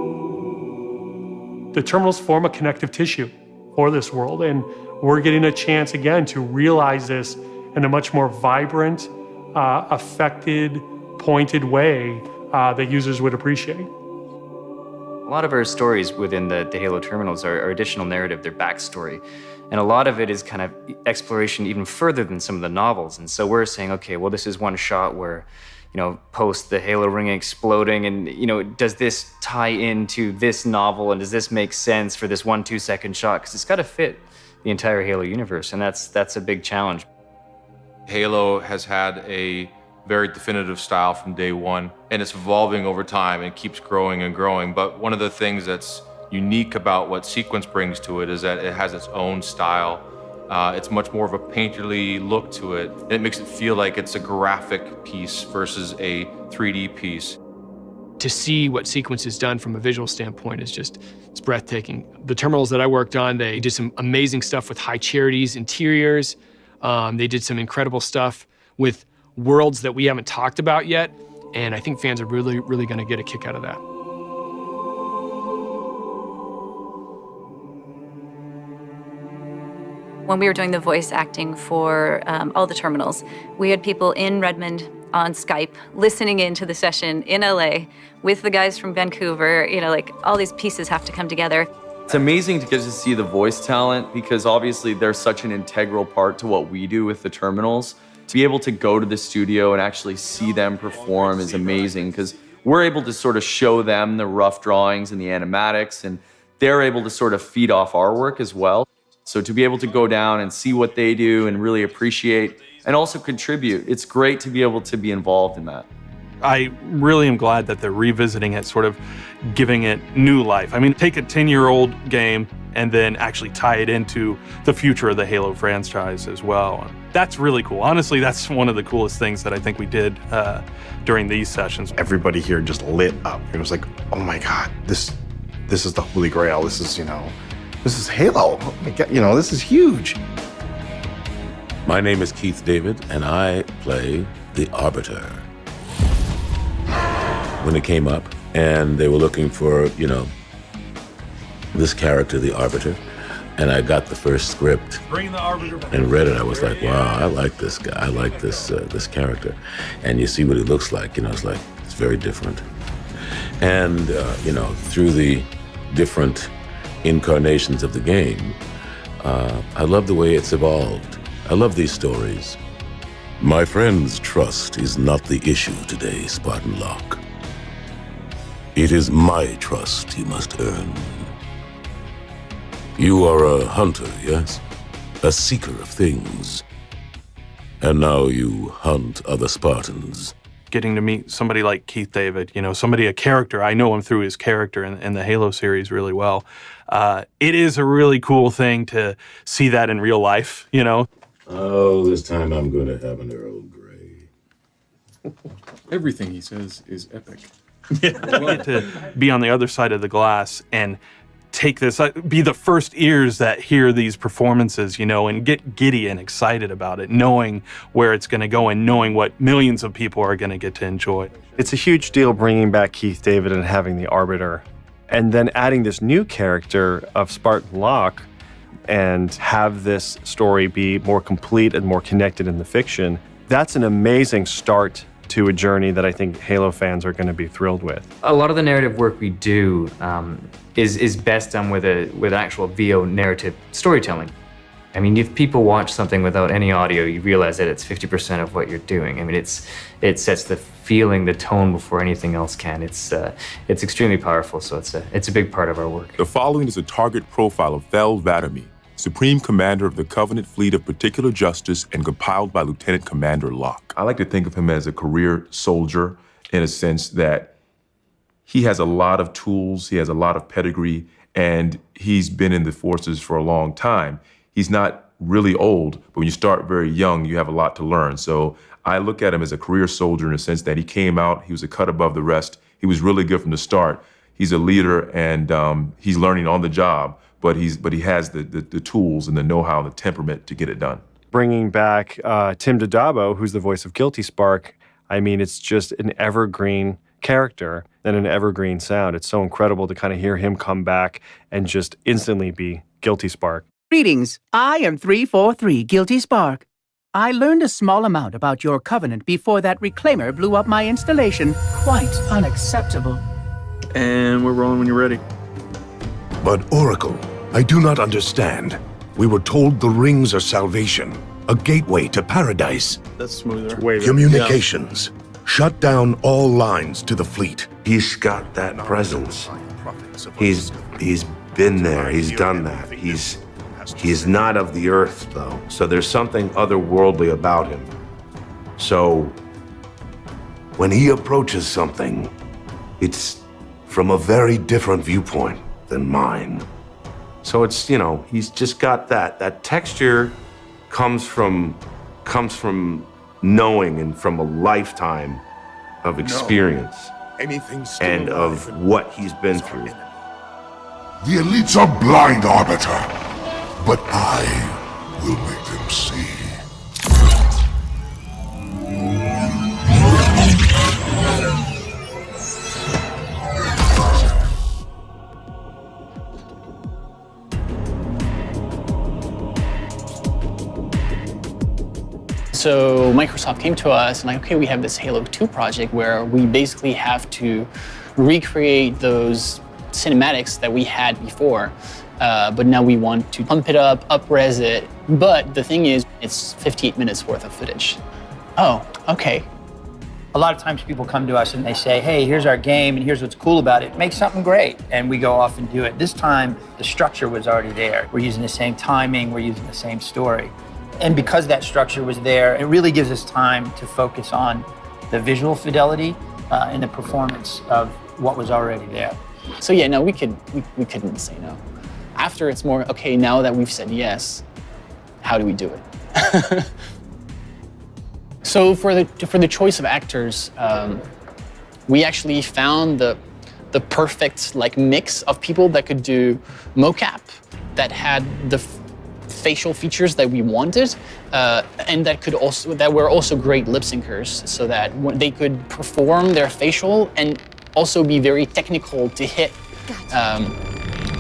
The terminals form a connective tissue for this world, and we're getting a chance again to realize this in a much more vibrant, affected, pointed way that users would appreciate.
A lot of our stories within the Halo terminals are additional narrative, their backstory. And a lot of it is kind of exploration even further than some of the novels. And so we're saying, okay, well, this is one shot where, you know, post the Halo ring exploding, and, you know, does this tie into this novel, and does this make sense for this 1 2-second shot? Because it's got to fit the entire Halo universe, and that's a big challenge.
Halo has had a very definitive style from day one, and it's evolving over time and keeps growing and growing. But one of the things that's unique about what Sequence brings to it is that it has its own style. It's much more of a painterly look to it, and it makes it feel like it's a graphic piece versus a 3D piece.
To see what Sequence has done from a visual standpoint is just, it's breathtaking. The terminals that I worked on, they did some amazing stuff with High Charity's interiors. They did some incredible stuff with worlds that we haven't talked about yet, and I think fans are really, really gonna get a kick out of that.
When we were doing the voice acting for all the terminals, we had people in Redmond on Skype listening into the session in LA with the guys from Vancouver. You know, like, all these pieces have to come together.
It's amazing to get to see the voice talent, because obviously they're such an integral part to what we do with the terminals. To be able to go to the studio and actually see them perform is amazing, because we're able to sort of show them the rough drawings and the animatics, and they're able to sort of feed off our work as well. So to be able to go down and see what they do and really appreciate and also contribute, it's great to be able to be involved in that.
I really am glad that they're revisiting it, sort of giving it new life. I mean, take a 10-year-old game and then actually tie it into the future of the Halo franchise as well. That's really cool. Honestly, that's one of the coolest things that I think we did during these sessions.
Everybody here just lit up. It was like, oh my God, this is the Holy Grail. This is, you know, this is Halo. Oh my God, you know, this is huge.
My name is Keith David, and I play the Arbiter. When it came up, and they were looking for, you know, this character, the Arbiter, and I got the first script and read it, I was like, wow, I like this guy. I like this this character. And you see what he looks like, you know, it's like, it's very different. And, you know, through the different incarnations of the game, I love the way it's evolved. I love these stories. My friend's trust is not the issue today, Spartan Locke. It is my trust you must earn. You are a hunter, yes? A seeker of things. And now you hunt other Spartans.
Getting to meet somebody like Keith David, you know, a character, I know him through his character in the Halo series really well. It is a really cool thing to see that in real life, you know?
Oh, this time I'm going to have an Earl Grey.
Everything he says is epic.
Yeah, we get to be on the other side of the glass and take this, be the first ears that hear these performances, you know, and get giddy and excited about it, knowing where it's going to go and knowing what millions of people are going to get to enjoy.
It's a huge deal bringing back Keith David and having the Arbiter, and then adding this new character of Spartan Locke, and have this story be more complete and more connected in the fiction. That's an amazing start to a journey that I think Halo fans are going to be thrilled with.
A lot of the narrative work we do is best done with actual VO narrative storytelling. I mean, if people watch something without any audio, you realize that it's 50% of what you're doing. I mean, it sets the feeling, the tone before anything else can. It's extremely powerful, so it's a big part of our work.
The following is a target profile of Thel Vadami, Supreme Commander of the Covenant Fleet of Particular Justice, and compiled by Lieutenant Commander Locke.
I like to think of him as a career soldier in a sense that he has a lot of tools, he has a lot of pedigree, and he's been in the forces for a long time. He's not really old, but when you start very young, you have a lot to learn. So I look at him as a career soldier in a sense that he came out, he was a cut above the rest. He was really good from the start. He's a leader, and he's learning on the job, but he has the tools and the know-how and the temperament to get it done.
Bringing back Tim Dodabo, who's the voice of Guilty Spark, I mean, it's just an evergreen character and an evergreen sound. It's so incredible to kind of hear him come back and just instantly be Guilty Spark.
Greetings, I am 343 Guilty Spark. I learned a small amount about your covenant before that reclaimer blew up my installation. Quite unacceptable.
And we're rolling when you're ready.
But Oracle, I do not understand. We were told the rings are salvation, a gateway to paradise.
That's smoother.
Communications. Shut down all lines to the fleet.
He's got that presence. He's been there. He's done that. He's not of the earth, though. So there's something otherworldly about him. So when he approaches something, it's from a very different viewpoint than mine. So it's, you know, he's just got that. That texture comes from knowing and from a lifetime of experience and of what he's been through.
The elites are blind, Arbiter, but I will make them see.
So Microsoft came to us and like, okay, we have this Halo 2 project where we basically have to recreate those cinematics that we had before, but now we want to pump it up, res it. But the thing is, it's 58 minutes worth of footage. Oh, okay.
A lot of times people come to us and they say, hey, here's our game and here's what's cool about it. Make something great. And we go off and do it. This time, the structure was already there. We're using the same timing, we're using the same story. And because that structure was there, it really gives us time to focus on the visual fidelity and the performance of what was already there.
So yeah, no, we couldn't say no. After it's more, okay, now that we've said yes, how do we do it? So for the choice of actors, we actually found the perfect like mix of people that could do mocap, that had the facial features that we wanted, and that were also great lip syncers, so that they could perform their facial and also be very technical to hit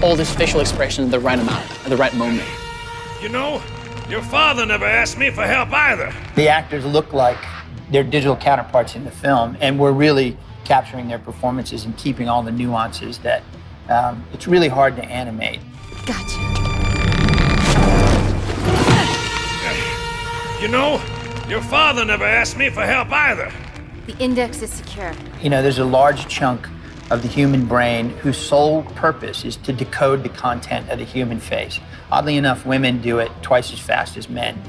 all this facial expression at the right amount, at the right moment.
You know, your father never asked me for help either.
The actors look like their digital counterparts in the film, and we're really capturing their performances and keeping all the nuances that it's really hard to animate.
Gotcha.
You know, your father never asked me for help either.
The index is secure.
You know, there's a large chunk of the human brain whose sole purpose is to decode the content of the human face. Oddly enough, women do it twice as fast as men.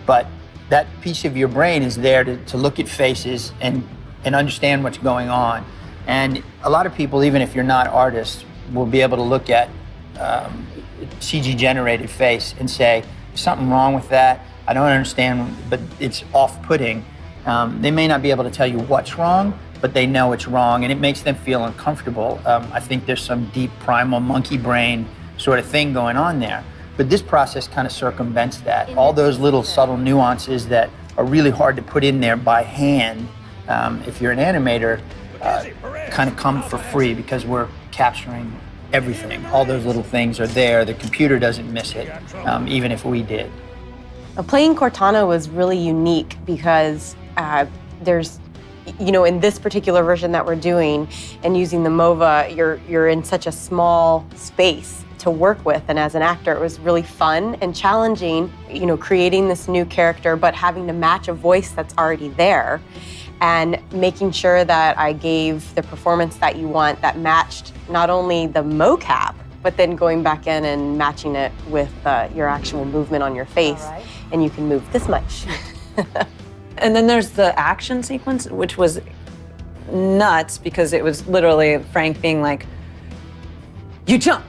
But that piece of your brain is there to look at faces and understand what's going on. And a lot of people, even if you're not artists, will be able to look at CG-generated face and say, there's something wrong with that. I don't understand, but it's off-putting. They may not be able to tell you what's wrong, but they know it's wrong, and it makes them feel uncomfortable. I think there's some deep primal monkey brain sort of thing going on there. But this process kind of circumvents that. All those little subtle nuances that are really hard to put in there by hand, if you're an animator, kind of come for free because we're capturing everything. All those little things are there. The computer doesn't miss it, even if we did.
Playing Cortana was really unique because there's, you know, in this particular version that we're doing and using the MOVA, you're in such a small space to work with, and as an actor, it was really fun and challenging, you know, creating this new character, but having to match a voice that's already there and making sure that I gave the performance that you want that matched not only the mocap, but then going back in and matching it with your actual movement on your face, and you can move this much.
And then there's the action sequence, which was nuts because it was literally Frank being like, you jump,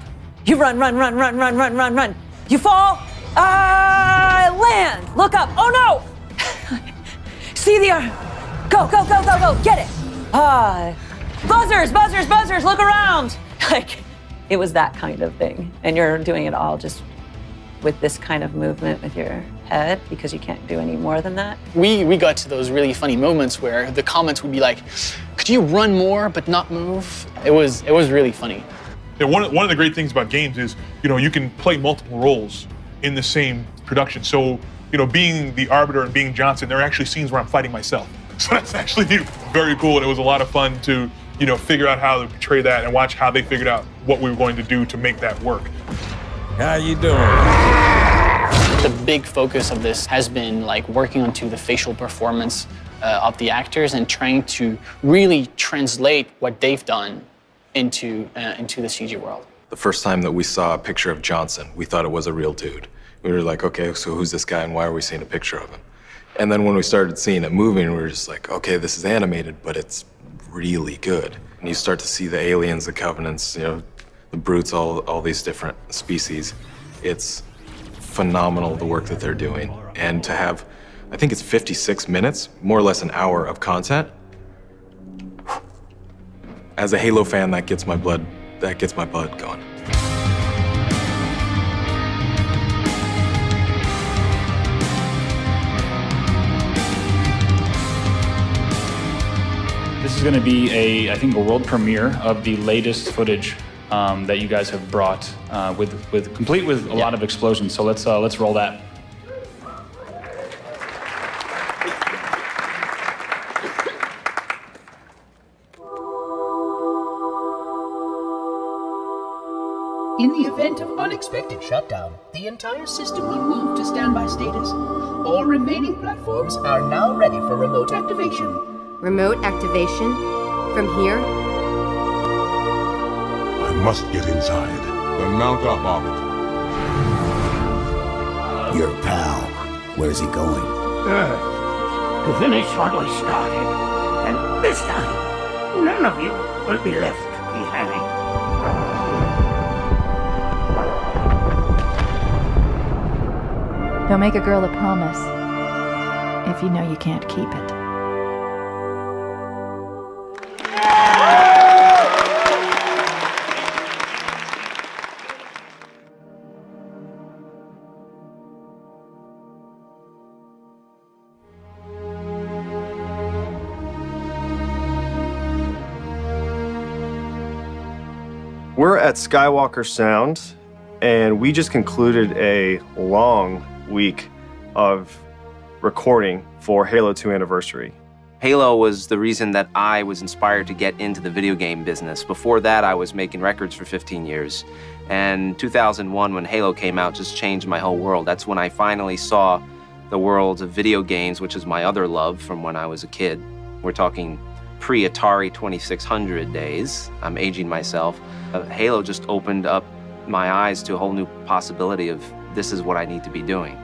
you run, run, run, run, run, run, run, run. You fall, land, look up, oh no! See the arm, go, go, go, go, go, get it. Buzzers, buzzers, buzzers, look around. Like, it was that kind of thing. And you're doing it all just with this kind of movement with your head because you can't do any more than that.
We got to those really funny moments where the comments would be like, could you run more but not move? It was really funny.
Yeah, one of the great things about games is, you can play multiple roles in the same production. So, being the Arbiter and being Johnson, there are actually scenes where I'm fighting myself. So that's actually very cool, and it was a lot of fun to, figure out how to portray that and watch how they figured out what we were going to do to make that work.
How you doing?
The big focus of this has been like working onto the facial performance of the actors and trying to really translate what they've done into the CG world.
The first time that we saw a picture of Johnson, we thought it was a real dude. We were like, okay, so who's this guy and why are we seeing a picture of him? And then when we started seeing it moving, we were just like, okay, this is animated, but it's really good. And you start to see the aliens, the Covenants, the brutes, all these different species. It's phenomenal, the work that they're doing. And to have, I think it's 56 minutes, more or less an hour of content. As a Halo fan, that gets my blood going.
This is going to be I think a world premiere of the latest footage that you guys have brought, complete with a lot of explosions. So let's roll that.
In the event of unexpected shutdown, the entire system will move to standby status. All remaining platforms are now ready for remote activation.
Remote activation? From here?
I must get inside.
Then mount up, Orbit.
Your pal, where's he going?
To finish what we started. And this time, none of you will be left behind.
Don't make a girl a promise if you know you can't keep it.
We're at Skywalker Sound, and we just concluded a long week of recording for Halo 2 Anniversary.
Halo was the reason that I was inspired to get into the video game business. Before that, I was making records for 15 years. And 2001, when Halo came out, just changed my whole world. That's when I finally saw the world of video games, which is my other love from when I was a kid. We're talking pre-Atari 2600 days. I'm aging myself. Halo just opened up my eyes to a whole new possibility of this is what I need to be doing.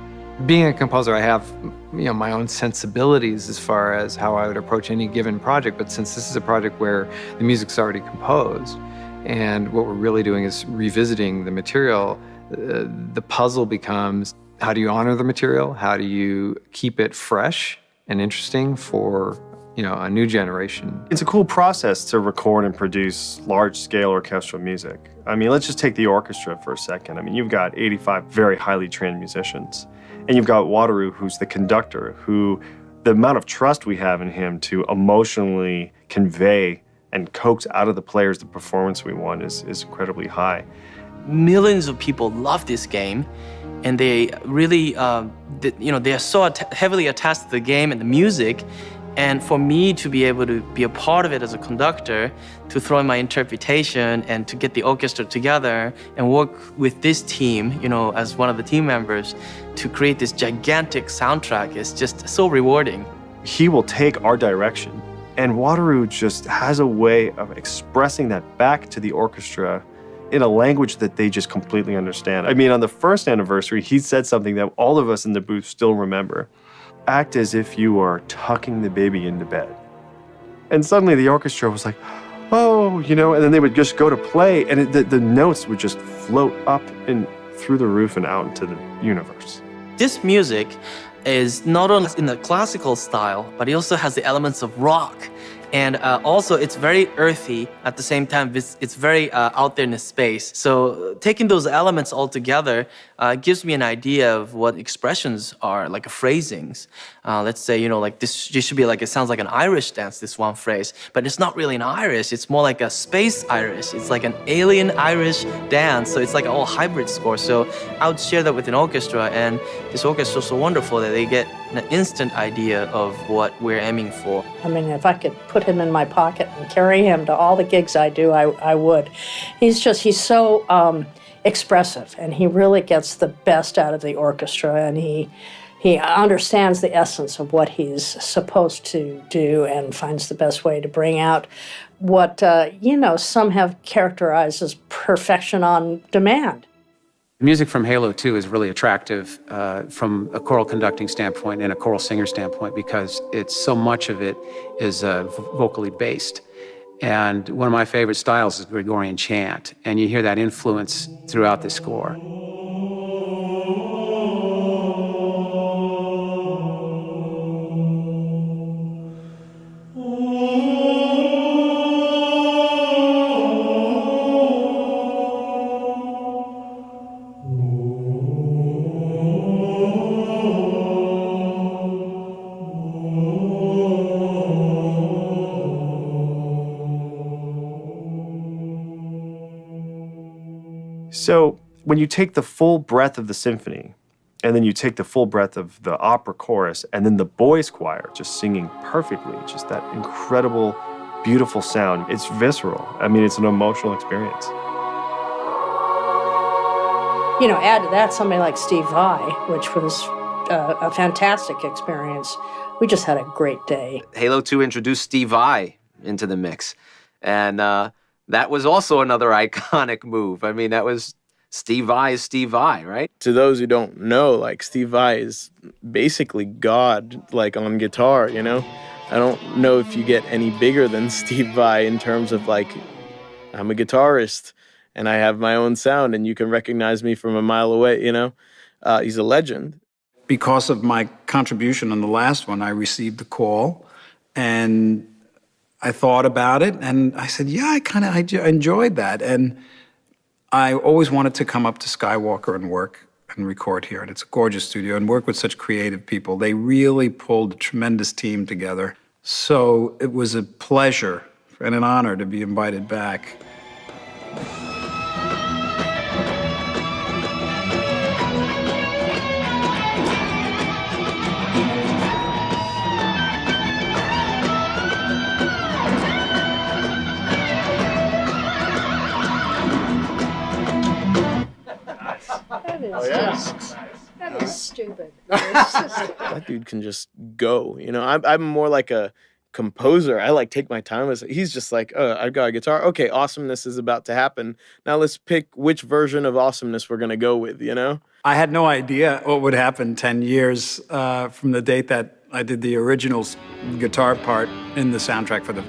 Being a composer, I have my own sensibilities as far as how I would approach any given project, but since this is a project where the music's already composed, and what we're really doing is revisiting the material, the puzzle becomes, how do you honor the material? How do you keep it fresh and interesting for a new generation?
It's a cool process to record and produce large-scale orchestral music. I mean, let's just take the orchestra for a second. I mean, you've got 85 very highly trained musicians, and you've got Wataru, who's the conductor, who the amount of trust we have in him to emotionally convey and coax out of the players the performance we want is incredibly high.
Millions of people love this game, and they really, they are so heavily attached to the game and the music. And for me to be able to be a part of it as a conductor, to throw in my interpretation and to get the orchestra together and work with this team, as one of the team members, to create this gigantic soundtrack is just so rewarding.
He will take our direction, and Wataru just has a way of expressing that back to the orchestra in a language that they just completely understand. I mean, on the first anniversary, he said something that all of us in the booth still remember. Act as if you are tucking the baby into bed. And suddenly the orchestra was like, oh, and then they would just go to play, and the notes would just float up and through the roof and out into the universe.
This music is not only in the classical style, but it also has the elements of rock And also, it's very earthy. At the same time, it's very out there in the space. So taking those elements all together gives me an idea of what expressions are, like phrasings. Let's say, like this should be like, it sounds like an Irish dance, this one phrase, but it's not really an Irish. It's more like a space Irish. It's like an alien Irish dance. So it's like an all hybrid score. So I would share that with an orchestra, and this orchestra is so wonderful that they get an instant idea of what we're aiming for.
I mean, if I could put him in my pocket and carry him to all the gigs I do, I would. He's so expressive, and he really gets the best out of the orchestra, and he understands the essence of what he's supposed to do and finds the best way to bring out what, some have characterized as perfection on demand.
The music from Halo 2 is really attractive from a choral conducting standpoint and a choral singer standpoint because so much of it is vocally based. And one of my favorite styles is Gregorian chant, and you hear that influence throughout the score.
So when you take the full breadth of the symphony, and then you take the full breadth of the opera chorus, and then the boys' choir just singing perfectly, just that incredible, beautiful sound, it's visceral. I mean, it's an emotional experience.
Add to that somebody like Steve Vai, which was a fantastic experience. We just had a great day.
Halo 2 introduced Steve Vai into the mix, and that was also another iconic move. I mean, that was Steve Vai is Steve Vai, right?
To those who don't know, Steve Vai is basically God, on guitar, I don't know if you get any bigger than Steve Vai in terms of, I'm a guitarist, and I have my own sound, and you can recognize me from a mile away, He's a legend.
Because of my contribution on the last one, I received the call, and I thought about it, and I said, yeah, I enjoyed that. And I always wanted to come up to Skywalker and work and record here. And it's a gorgeous studio and work with such creative people. They really pulled a tremendous team together. So it was a pleasure and an honor to be invited back.
That is stupid.
That dude can just go. I'm more like a composer. I take my time. He's just I've got a guitar. Okay, awesomeness is about to happen. Now let's pick which version of awesomeness we're gonna go with.
I had no idea what would happen 10 years from the date that I did the original guitar part in the soundtrack for the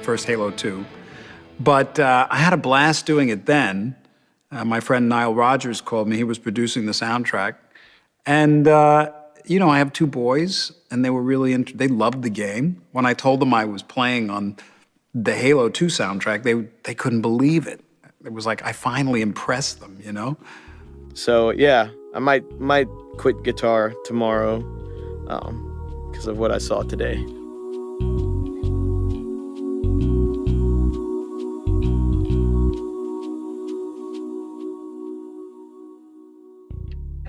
first Halo 2. But I had a blast doing it then. My friend Nile Rodgers called me. He was producing the soundtrack. And, I have two boys, and they were really they loved the game. When I told them I was playing on the Halo 2 soundtrack, they couldn't believe it. It was I finally impressed them,
So, yeah, I might quit guitar tomorrow because of what I saw today.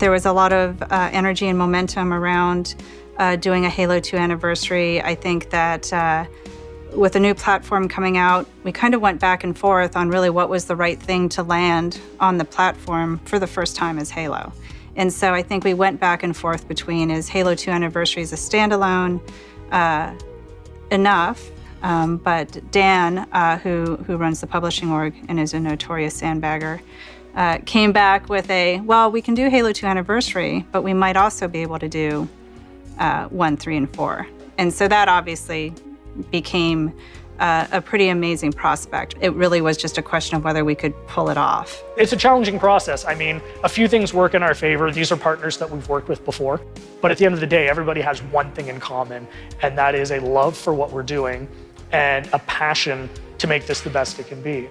There was a lot of energy and momentum around doing a Halo 2 anniversary. I think that with a new platform coming out, we kind of went back and forth on really what was the right thing to land on the platform for the first time as Halo. And so I think we went back and forth between, is Halo 2 Anniversary as a standalone enough? But Dan, who runs the publishing org and is a notorious sandbagger, came back with well, we can do Halo 2 Anniversary, but we might also be able to do 1, 3, and 4. And so that obviously became a pretty amazing prospect. It really was just a question of whether we could pull it off.
It's a challenging process. I mean, a few things work in our favor. These are partners that we've worked with before. But at the end of the day, everybody has one thing in common, and that is a love for what we're doing and a passion to make this the best it can be.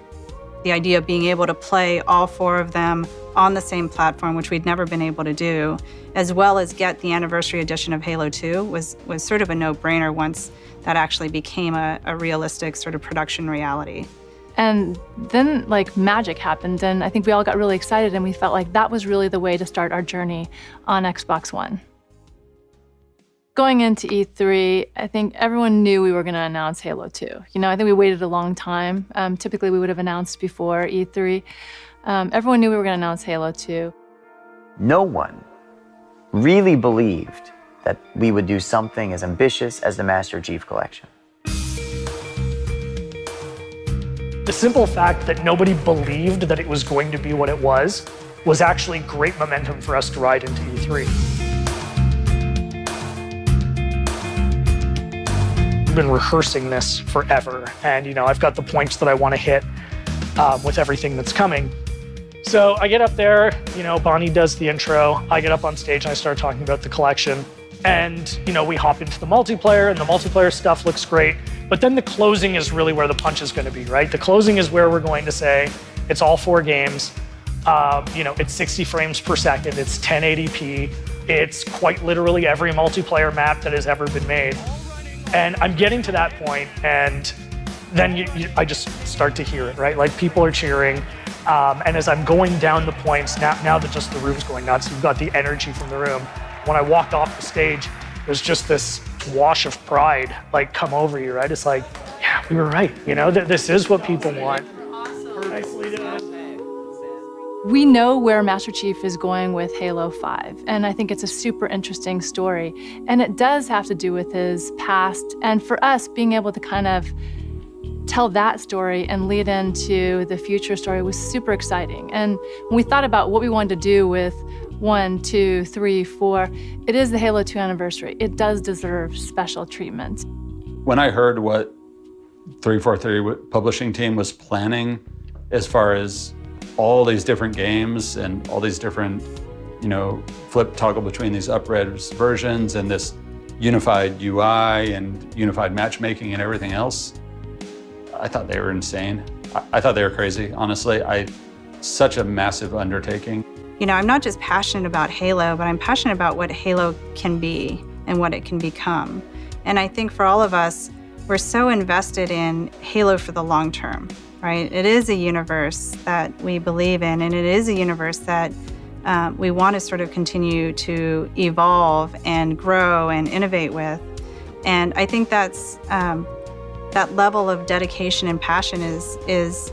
The idea of being able to play all 4 of them on the same platform, which we'd never been able to do, as well as get the anniversary edition of Halo 2 was sort of a no-brainer once that actually became a realistic sort of production reality.
And then like magic happened, and I think we all got really excited, and we felt like that was really the way to start our journey on Xbox One. Going into E3, I think everyone knew we were going to announce Halo 2. You know, I think we waited a long time. Typically, we would have announced before E3. Everyone knew we were going to announce Halo 2.
No one really believed that we would do something as ambitious as the Master Chief Collection.
The simple fact that nobody believed that it was going to be what it was actually great momentum for us to ride into E3. We've been rehearsing this forever, and you know, I've got the points that I want to hit with everything that's coming. So I get up there, you know, Bonnie does the intro, I get up on stage and I start talking about the collection, and you know, we hop into the multiplayer, and the multiplayer stuff looks great, but then the closing is really where the punch is going to be, right? The closing is where we're going to say it's all 4 games, you know, it's 60 frames per second, it's 1080p, it's quite literally every multiplayer map that has ever been made. And I'm getting to that point, and then I just start to hear it, right? Like people are cheering, and as I'm going down the points, now that just the room's going nuts, you've got the energy from the room. When I walked off the stage, there's just this wash of pride like come over you, right? It's like, yeah, we were right, you know, this is what people want. Nicely done.
We know where Master Chief is going with Halo 5, and I think it's a super interesting story. And it does have to do with his past, and for us, being able to kind of tell that story and lead into the future story was super exciting. And when we thought about what we wanted to do with 1, 2, 3, 4, it is the Halo 2 anniversary. It does deserve special treatment.
When I heard what 343 publishing team was planning as far as all these different games and all these different, you know, toggle between these up-res versions and this unified UI and unified matchmaking and everything else, I thought they were insane. I thought they were crazy, honestly. Such a massive undertaking.
You know, I'm not just passionate about Halo, but I'm passionate about what Halo can be and what it can become. And I think for all of us, we're so invested in Halo for the long term, right? It is a universe that we believe in, and it is a universe that we want to sort of continue to evolve and grow and innovate with. And I think that's that level of dedication and passion is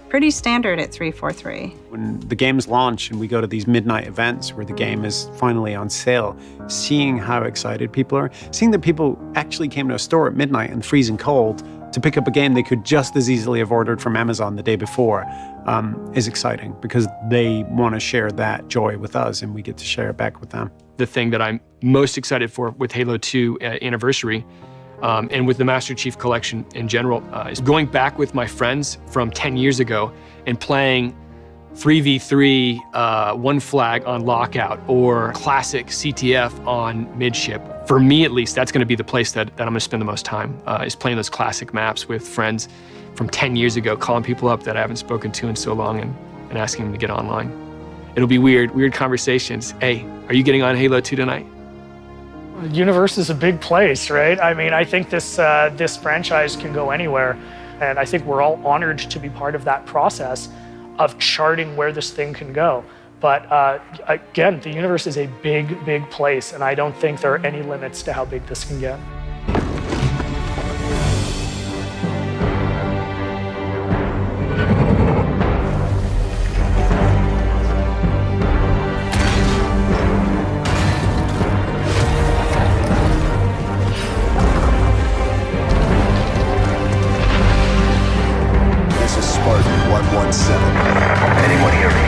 pretty standard at 343.
When the games launch and we go to these midnight events where the game is finally on sale, seeing how excited people are, seeing that people actually came to a store at midnight and freezing cold to pick up a game they could just as easily have ordered from Amazon the day before is exciting because they want to share that joy with us and we get to share it back with them.
The thing that I'm most excited for with Halo 2 anniversary and with the Master Chief Collection in general is going back with my friends from 10 years ago and playing 3v3 one flag on lockout or classic CTF on midship. For me, at least, that's going to be the place that I'm going to spend the most time, is playing those classic maps with friends from 10 years ago, calling people up that I haven't spoken to in so long and asking them to get online. It'll be weird conversations. Hey, are you getting on Halo 2 tonight?
The universe is a big place, right? I mean, I think this franchise can go anywhere, and I think we're all honored to be part of that process of charting where this thing can go. But again, the universe is a big, big place, and I don't think there are any limits to how big this can get.
This is Spartan 117. Anyone hear me?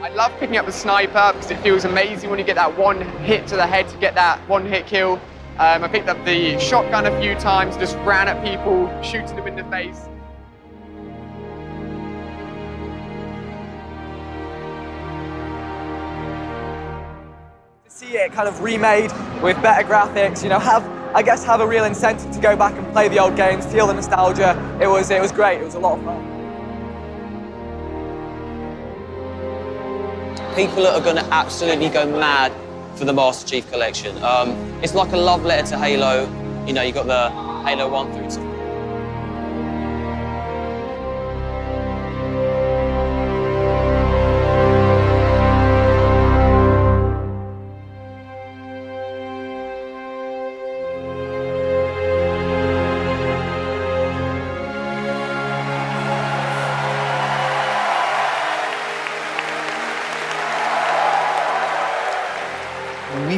I love picking up the sniper because it feels amazing when you get that one hit to the head to get that one-hit kill. I picked up the shotgun a few times, just ran at people, shooting them in the face.
To see it kind of remade with better graphics, you know, have a real incentive to go back and play the old games, feel the nostalgia. It was great. It was a lot of fun.
People are going to absolutely go mad for the Master Chief Collection. It's like a love letter to Halo. You know, you got the Halo 1 through to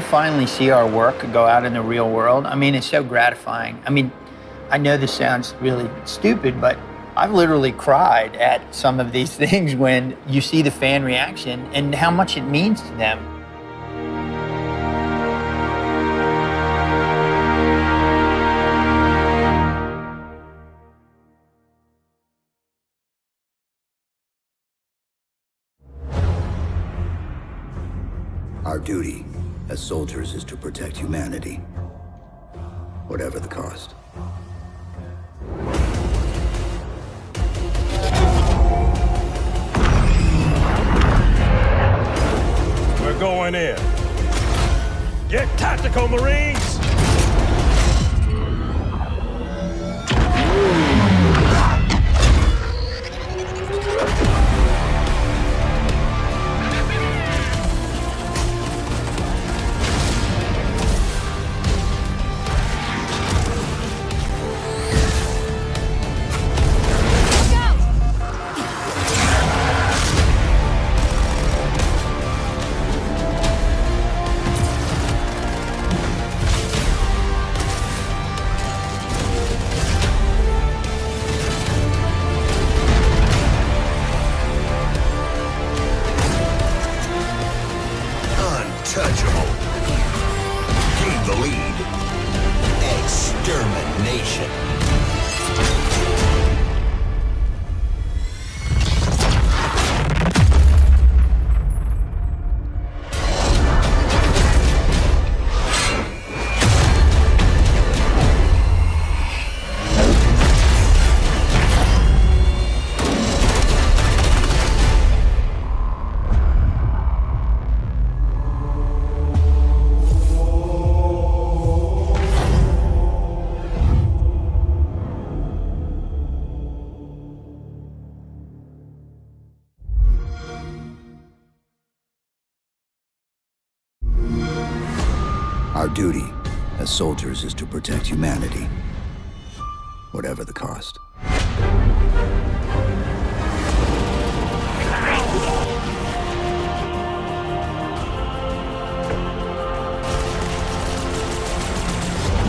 finally see our work go out in the real world. I mean, it's so gratifying. I mean, I know this sounds really stupid, but I've literally cried at some of these things when you see the fan reaction and how much it means to them.
Our duty as soldiers is to protect humanity, whatever the cost.
We're going in. Get tactical, Marines!
Untouchable. Gain the lead. Extermination. Our duty as soldiers is to protect humanity, whatever the cost.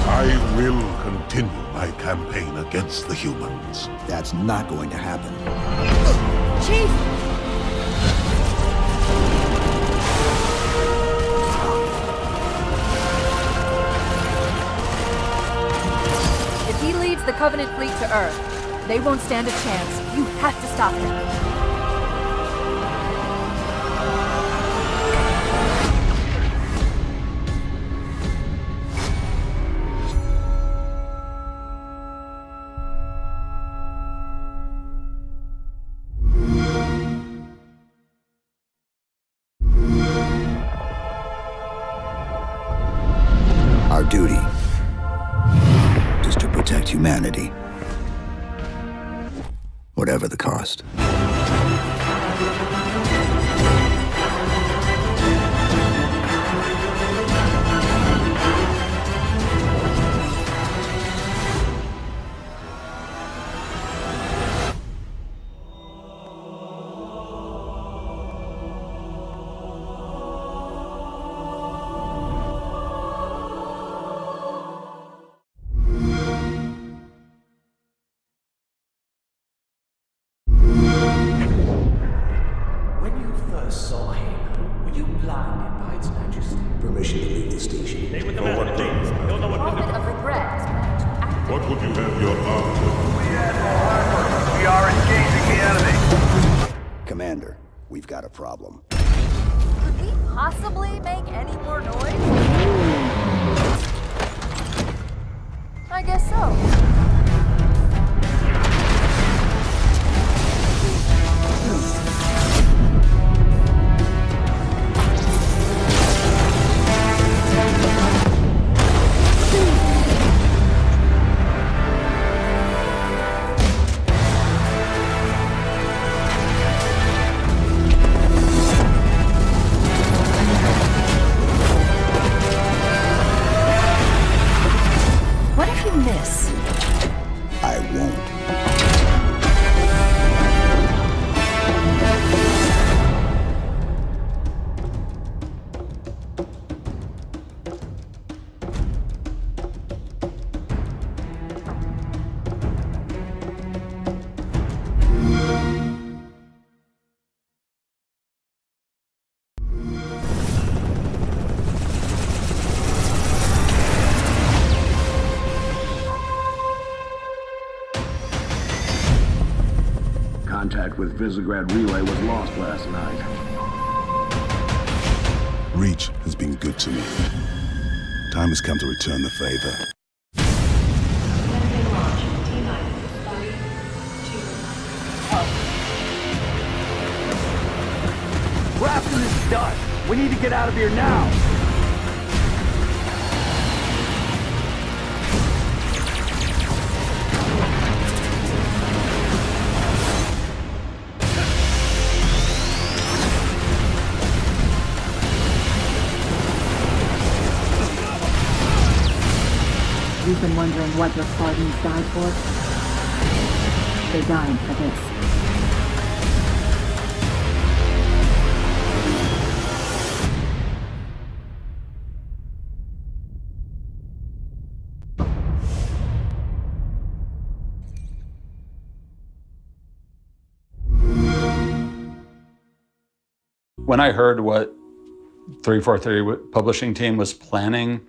I will continue my campaign against the humans.
That's not going to happen.
Chief!
If he leads the Covenant fleet to Earth, they won't stand a chance. You have to stop him.
Our duty is to protect humanity, whatever the cost. we've got a problem.
Could we possibly make any more noise? I guess so.
What if you miss?
I won't.
Contact with Visegrad Relay was lost last night.
Reach has been good to me. Time has come to return the favor.
Grafton is done. We need to get out of here now.
You've been wondering what your Spartans died for? They died for this.
When I heard what 343 publishing team was planning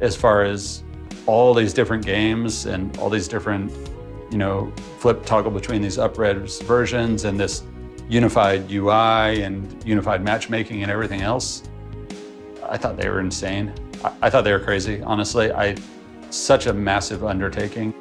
as far as all these different games and all these different, flip toggle between these up-res versions and this unified UI and unified matchmaking and everything else, I thought they were insane. I thought they were crazy, honestly. Such a massive undertaking.